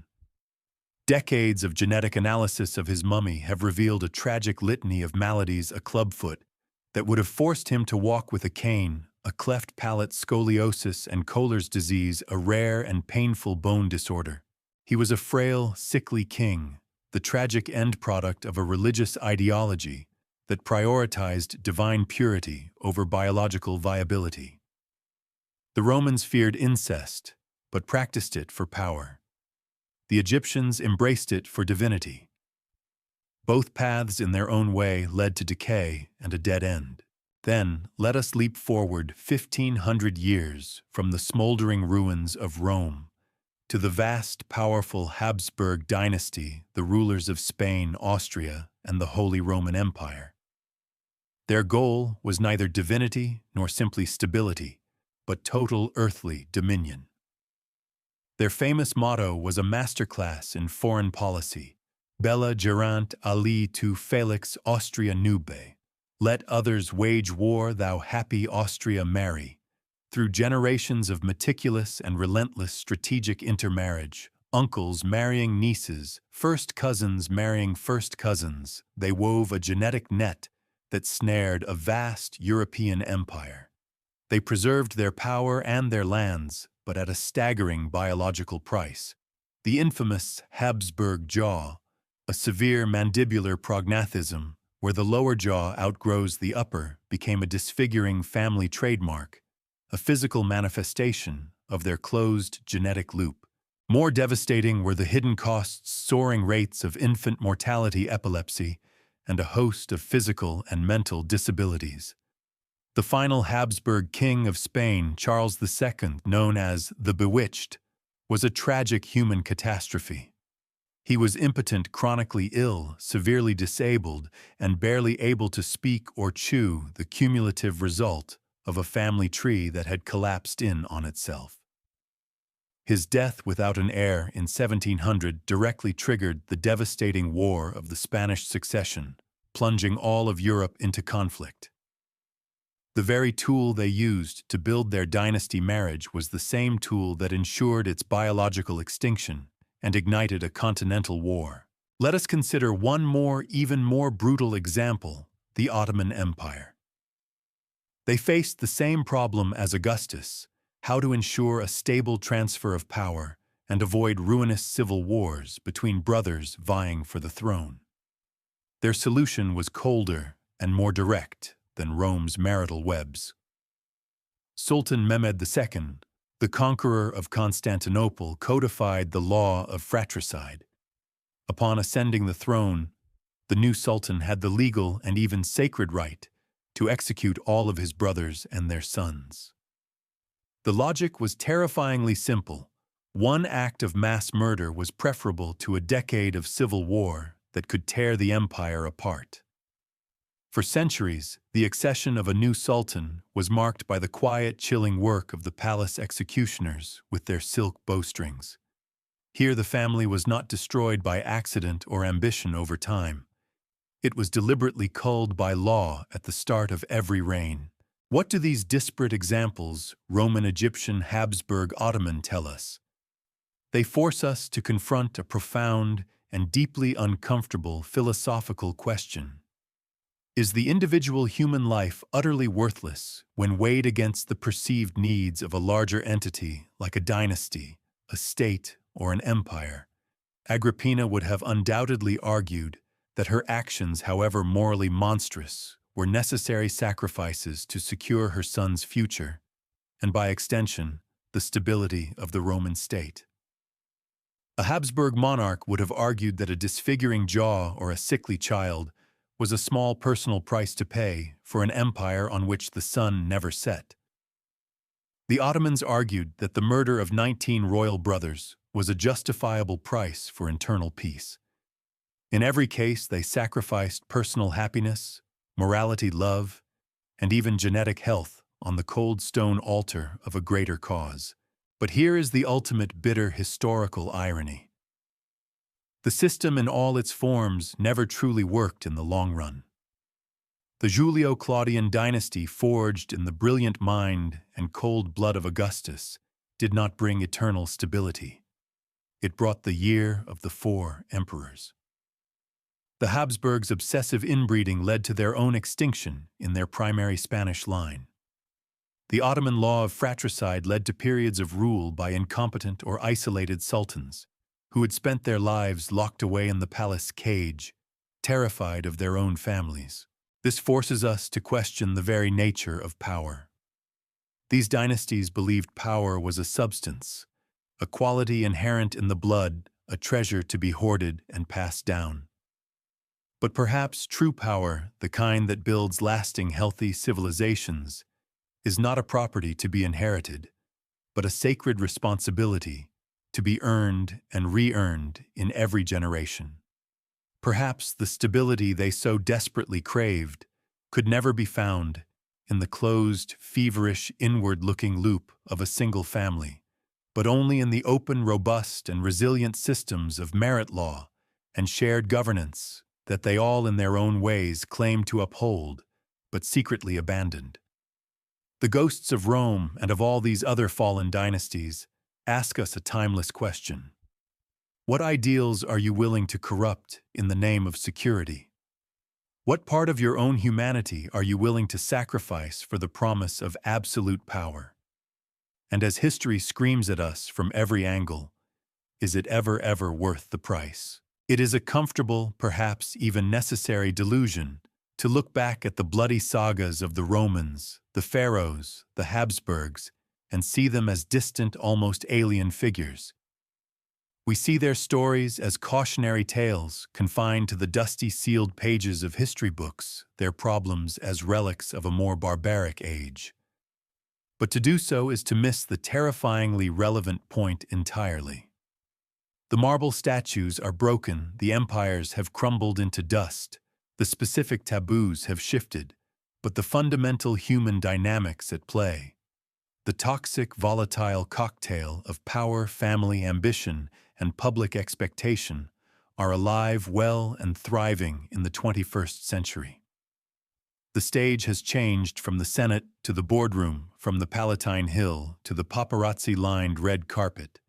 Decades of genetic analysis of his mummy have revealed a tragic litany of maladies, a clubfoot that would have forced him to walk with a cane, a cleft palate, scoliosis, and Kohler's disease, a rare and painful bone disorder. He was a frail, sickly king, the tragic end product of a religious ideology that prioritized divine purity over biological viability. The Romans feared incest, but practiced it for power. The Egyptians embraced it for divinity. Both paths in their own way led to decay and a dead end. Then, let us leap forward 1,500 years from the smoldering ruins of Rome to the vast, powerful Habsburg dynasty, the rulers of Spain, Austria, and the Holy Roman Empire. Their goal was neither divinity nor simply stability, but total earthly dominion. Their famous motto was a masterclass in foreign policy, Bella gerant ali tu felix Austria nube. Let others wage war, thou happy Austria marry. Through generations of meticulous and relentless strategic intermarriage, uncles marrying nieces, first cousins marrying first cousins, they wove a genetic net that snared a vast European empire. They preserved their power and their lands, but at a staggering biological price. The infamous Habsburg jaw, a severe mandibular prognathism, where the lower jaw outgrows the upper, became a disfiguring family trademark, a physical manifestation of their closed genetic loop. More devastating were the hidden costs, soaring rates of infant mortality, epilepsy, and a host of physical and mental disabilities. The final Habsburg king of Spain, Charles II, known as the Bewitched, was a tragic human catastrophe. He was impotent, chronically ill, severely disabled, and barely able to speak or chew, the cumulative result of a family tree that had collapsed in on itself. His death without an heir in 1700 directly triggered the devastating War of the Spanish Succession, plunging all of Europe into conflict. The very tool they used to build their dynasty marriage was the same tool that ensured its biological extinction and ignited a continental war. Let us consider one more, even more brutal example, the Ottoman Empire. They faced the same problem as Augustus: how to ensure a stable transfer of power and avoid ruinous civil wars between brothers vying for the throne. Their solution was colder and more direct than Rome's marital webs. Sultan Mehmed II, the conqueror of Constantinople, codified the law of fratricide. Upon ascending the throne, the new sultan had the legal and even sacred right to execute all of his brothers and their sons. The logic was terrifyingly simple. One act of mass murder was preferable to a decade of civil war that could tear the empire apart. For centuries, the accession of a new sultan was marked by the quiet, chilling work of the palace executioners with their silk bowstrings. Here the family was not destroyed by accident or ambition over time. It was deliberately culled by law at the start of every reign. What do these disparate examples, Roman, Egyptian, Habsburg, Ottoman, tell us? They force us to confront a profound and deeply uncomfortable philosophical question. Is the individual human life utterly worthless when weighed against the perceived needs of a larger entity like a dynasty, a state, or an empire? Agrippina would have undoubtedly argued that her actions, however morally monstrous, were necessary sacrifices to secure her son's future, and by extension, the stability of the Roman state. A Habsburg monarch would have argued that a disfiguring jaw or a sickly child was a small personal price to pay for an empire on which the sun never set. The Ottomans argued that the murder of 19 royal brothers was a justifiable price for internal peace. In every case, they sacrificed personal happiness, morality, love, and even genetic health on the cold stone altar of a greater cause. But here is the ultimate bitter historical irony. The system in all its forms never truly worked in the long run. The Julio-Claudian dynasty, forged in the brilliant mind and cold blood of Augustus, did not bring eternal stability. It brought the year of the 4 emperors. The Habsburgs' obsessive inbreeding led to their own extinction in their primary Spanish line. The Ottoman law of fratricide led to periods of rule by incompetent or isolated sultans, who had spent their lives locked away in the palace cage, terrified of their own families. This forces us to question the very nature of power. These dynasties believed power was a substance, a quality inherent in the blood, a treasure to be hoarded and passed down. But perhaps true power, the kind that builds lasting, healthy civilizations, is not a property to be inherited, but a sacred responsibility to be earned and re-earned in every generation. Perhaps the stability they so desperately craved could never be found in the closed, feverish, inward-looking loop of a single family, but only in the open, robust, and resilient systems of merit law and shared governance that they all in their own ways claimed to uphold, but secretly abandoned. The ghosts of Rome and of all these other fallen dynasties ask us a timeless question. What ideals are you willing to corrupt in the name of security? What part of your own humanity are you willing to sacrifice for the promise of absolute power? And as history screams at us from every angle, is it ever worth the price? It is a comfortable, perhaps even necessary delusion to look back at the bloody sagas of the Romans, the Pharaohs, the Habsburgs, and see them as distant, almost alien figures. We see their stories as cautionary tales confined to the dusty sealed pages of history books, their problems as relics of a more barbaric age. But to do so is to miss the terrifyingly relevant point entirely. The marble statues are broken, the empires have crumbled into dust, the specific taboos have shifted, but the fundamental human dynamics at play, the toxic, volatile cocktail of power, family, ambition, and public expectation, are alive, well, and thriving in the 21st century. The stage has changed from the Senate to the boardroom, from the Palatine Hill to the paparazzi-lined red carpet,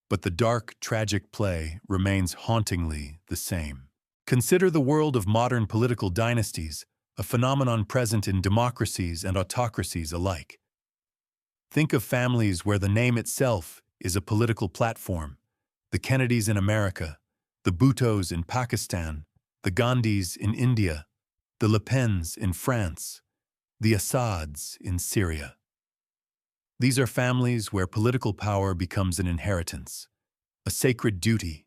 but the dark, tragic play remains hauntingly the same. Consider the world of modern political dynasties, a phenomenon present in democracies and autocracies alike. Think of families where the name itself is a political platform: the Kennedys in America, the Bhuttos in Pakistan, the Gandhis in India, the Le Pens in France, the Assads in Syria. These are families where political power becomes an inheritance, a sacred duty,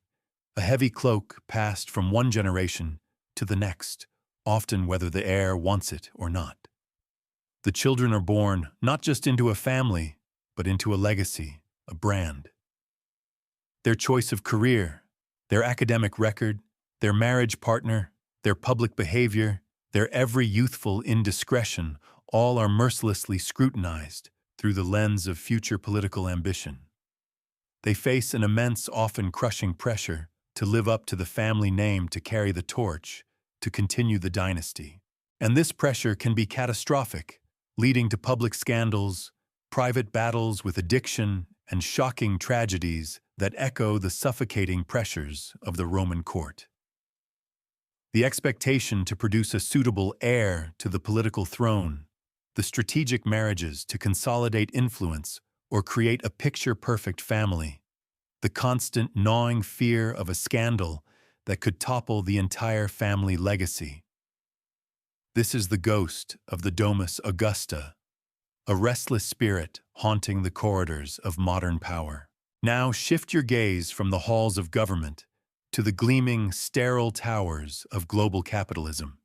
a heavy cloak passed from one generation to the next, often whether the heir wants it or not. The children are born not just into a family, but into a legacy, a brand. Their choice of career, their academic record, their marriage partner, their public behavior, Their every youthful indiscretion, all are mercilessly scrutinized through the lens of future political ambition. They face an immense, often crushing pressure to live up to the family name, to carry the torch, to continue the dynasty. And this pressure can be catastrophic, leading to public scandals, private battles with addiction, and shocking tragedies that echo the suffocating pressures of the Roman court. The expectation to produce a suitable heir to the political throne, the strategic marriages to consolidate influence or create a picture-perfect family, the constant gnawing fear of a scandal that could topple the entire family legacy. This is the ghost of the Domus Augusta, a restless spirit haunting the corridors of modern power. Now shift your gaze from the halls of government to the gleaming, sterile towers of global capitalism.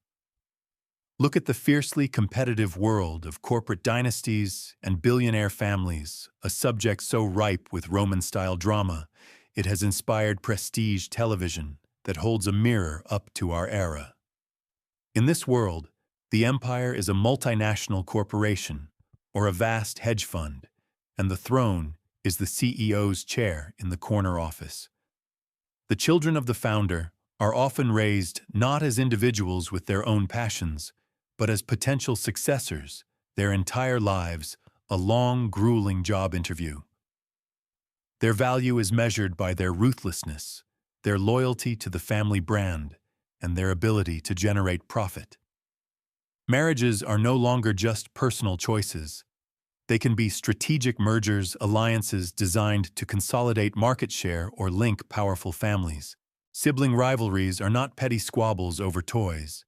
Look at the fiercely competitive world of corporate dynasties and billionaire families, a subject so ripe with Roman-style drama, it has inspired prestige television that holds a mirror up to our era. In this world, the empire is a multinational corporation or a vast hedge fund, and the throne is the CEO's chair in the corner office. The children of the founder are often raised not as individuals with their own passions, but as potential successors, their entire lives a long, grueling job interview. Their value is measured by their ruthlessness, their loyalty to the family brand, and their ability to generate profit. Marriages are no longer just personal choices. They can be strategic mergers, alliances designed to consolidate market share or link powerful families. Sibling rivalries are not petty squabbles over toys.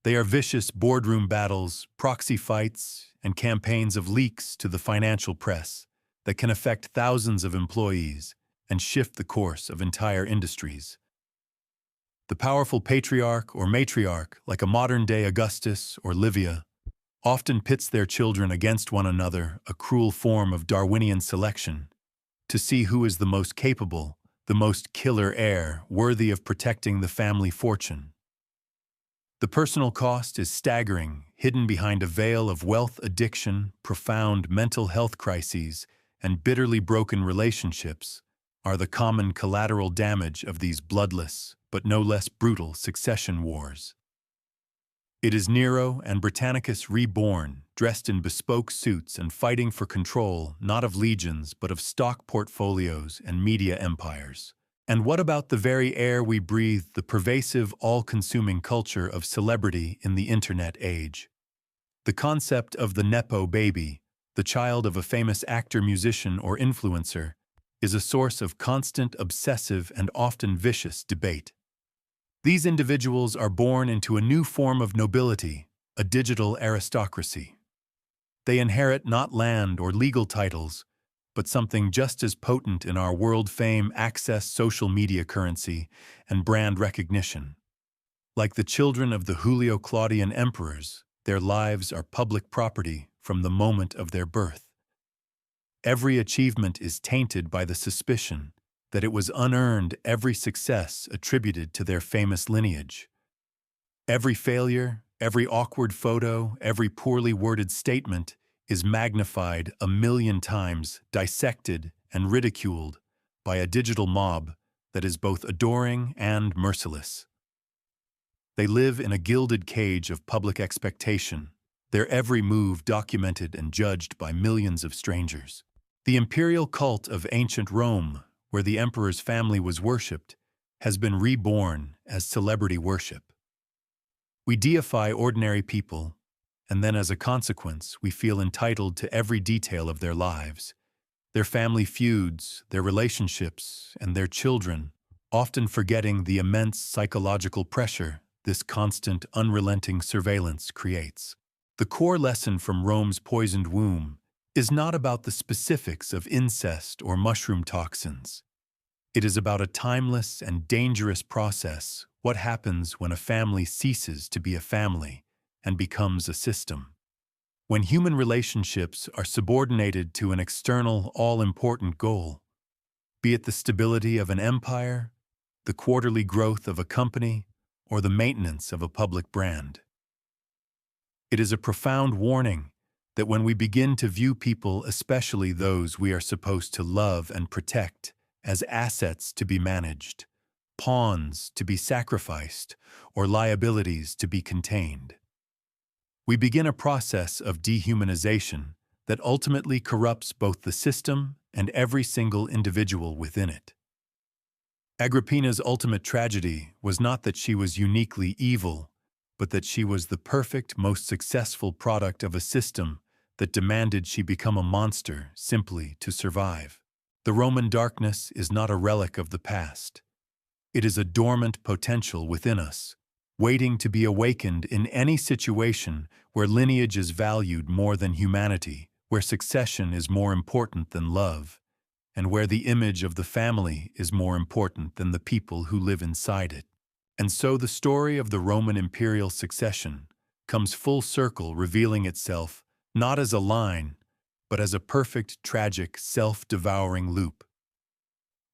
They are vicious boardroom battles, proxy fights, and campaigns of leaks to the financial press that can affect thousands of employees and shift the course of entire industries. The powerful patriarch or matriarch, like a modern-day Augustus or Livia, often pits their children against one another, a cruel form of Darwinian selection, to see who is the most capable, the most killer heir worthy of protecting the family fortune. The personal cost is staggering, hidden behind a veil of wealth addiction, profound mental health crises, and bitterly broken relationships are the common collateral damage of these bloodless, but no less brutal succession wars. It is Nero and Britannicus reborn, dressed in bespoke suits and fighting for control not of legions but of stock portfolios and media empires. And what about the very air we breathe, the pervasive, all-consuming culture of celebrity in the internet age? The concept of the Nepo baby, the child of a famous actor, musician, or influencer, is a source of constant, obsessive, and often vicious debate. These individuals are born into a new form of nobility, a digital aristocracy. They inherit not land or legal titles, but something just as potent in our world fame, access, social media currency, and brand recognition. Like the children of the Julio-Claudian emperors, their lives are public property from the moment of their birth. Every achievement is tainted by the suspicion that it was unearned, every success attributed to their famous lineage. Every failure, every awkward photo, every poorly worded statement is magnified 1,000,000 times, dissected and ridiculed by a digital mob that is both adoring and merciless. They live in a gilded cage of public expectation, their every move documented and judged by millions of strangers. The imperial cult of ancient Rome, where the emperor's family was worshipped, has been reborn as celebrity worship. We deify ordinary people, and then as a consequence, we feel entitled to every detail of their lives, their family feuds, their relationships, and their children, often forgetting the immense psychological pressure this constant, unrelenting surveillance creates. The core lesson from Rome's poisoned womb is not about the specifics of incest or mushroom toxins. It is about a timeless and dangerous process, what happens when a family ceases to be a family and becomes a system. When human relationships are subordinated to an external, all-important goal, be it the stability of an empire, the quarterly growth of a company, or the maintenance of a public brand. It is a profound warning that when we begin to view people, especially those we are supposed to love and protect, as assets to be managed, pawns to be sacrificed, or liabilities to be contained, we begin a process of dehumanization that ultimately corrupts both the system and every single individual within it. Agrippina's ultimate tragedy was not that she was uniquely evil, but that she was the perfect, most successful product of a system that demanded she become a monster simply to survive. The Roman darkness is not a relic of the past. It is a dormant potential within us, waiting to be awakened in any situation where lineage is valued more than humanity, where succession is more important than love, and where the image of the family is more important than the people who live inside it. And so the story of the Roman imperial succession comes full circle, revealing itself not as a line, but as a perfect, tragic, self-devouring loop.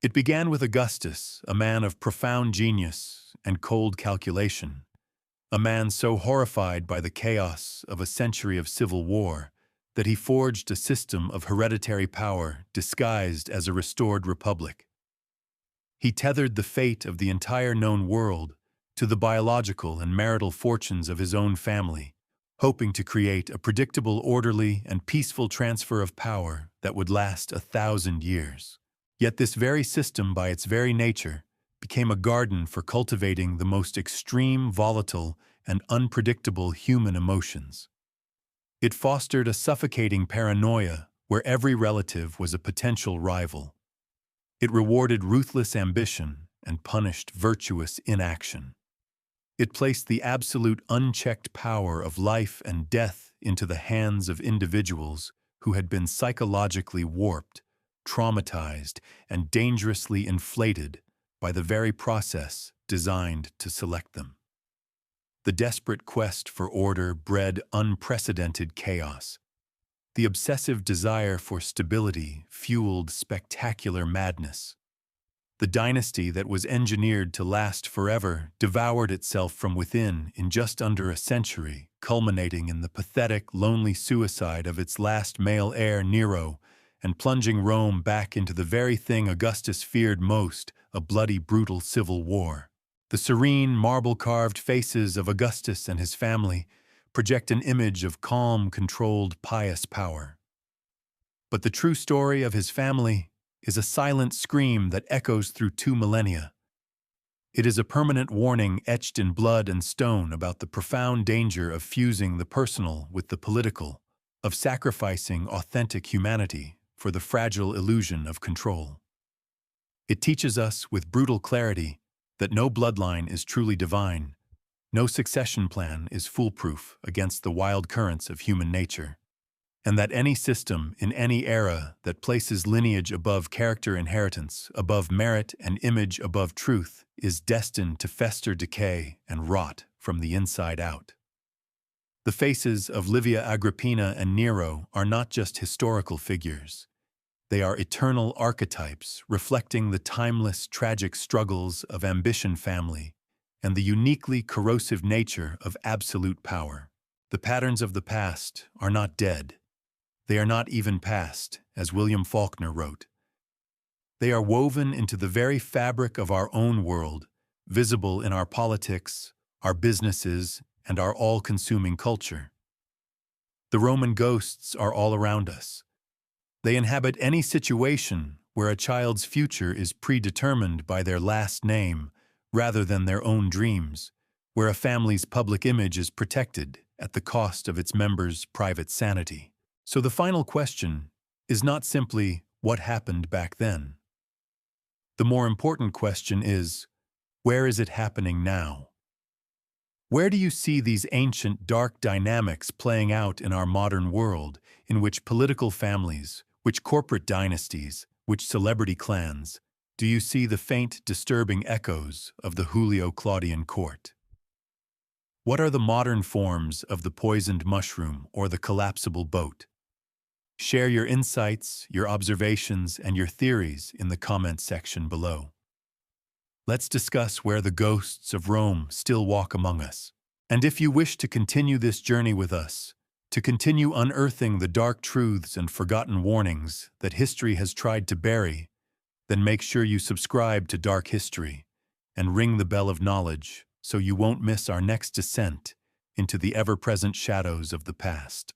It began with Augustus, a man of profound genius and cold calculation, a man so horrified by the chaos of a century of civil war that he forged a system of hereditary power disguised as a restored republic. He tethered the fate of the entire known world to the biological and marital fortunes of his own family, hoping to create a predictable, orderly, and peaceful transfer of power that would last 1,000 years. Yet this very system, by its very nature, became a garden for cultivating the most extreme, volatile, and unpredictable human emotions. It fostered a suffocating paranoia where every relative was a potential rival. It rewarded ruthless ambition and punished virtuous inaction. It placed the absolute unchecked power of life and death into the hands of individuals who had been psychologically warped, traumatized, and dangerously inflated by the very process designed to select them. The desperate quest for order bred unprecedented chaos. The obsessive desire for stability fueled spectacular madness. The dynasty that was engineered to last forever devoured itself from within in just under a century, culminating in the pathetic, lonely suicide of its last male heir, Nero, and plunging Rome back into the very thing Augustus feared most, a bloody, brutal civil war. The serene, marble-carved faces of Augustus and his family project an image of calm, controlled, pious power. But the true story of his family is a silent scream that echoes through 2 millennia. It is a permanent warning etched in blood and stone about the profound danger of fusing the personal with the political, of sacrificing authentic humanity for the fragile illusion of control. It teaches us with brutal clarity that no bloodline is truly divine, no succession plan is foolproof against the wild currents of human nature, and that any system in any era that places lineage above character inheritance, above merit and image above truth, is destined to fester, decay, and rot from the inside out. The faces of Livia, Agrippina, and Nero are not just historical figures. They are eternal archetypes reflecting the timeless, tragic struggles of ambition family and the uniquely corrosive nature of absolute power. The patterns of the past are not dead. They are not even past, as William Faulkner wrote. They are woven into the very fabric of our own world, visible in our politics, our businesses, and our all-consuming culture. The Roman ghosts are all around us. They inhabit any situation where a child's future is predetermined by their last name rather than their own dreams, where a family's public image is protected at the cost of its members' private sanity. So the final question is not simply what happened back then. The more important question is, where is it happening now? Where do you see these ancient dark dynamics playing out in our modern world, in which political families, which corporate dynasties, which celebrity clans, do you see the faint, disturbing echoes of the Julio-Claudian court? What are the modern forms of the poisoned mushroom or the collapsible boat? Share your insights, your observations, and your theories in the comment section below. Let's discuss where the ghosts of Rome still walk among us. And if you wish to continue this journey with us, to continue unearthing the dark truths and forgotten warnings that history has tried to bury, then make sure you subscribe to Dark History and ring the bell of knowledge so you won't miss our next descent into the ever-present shadows of the past.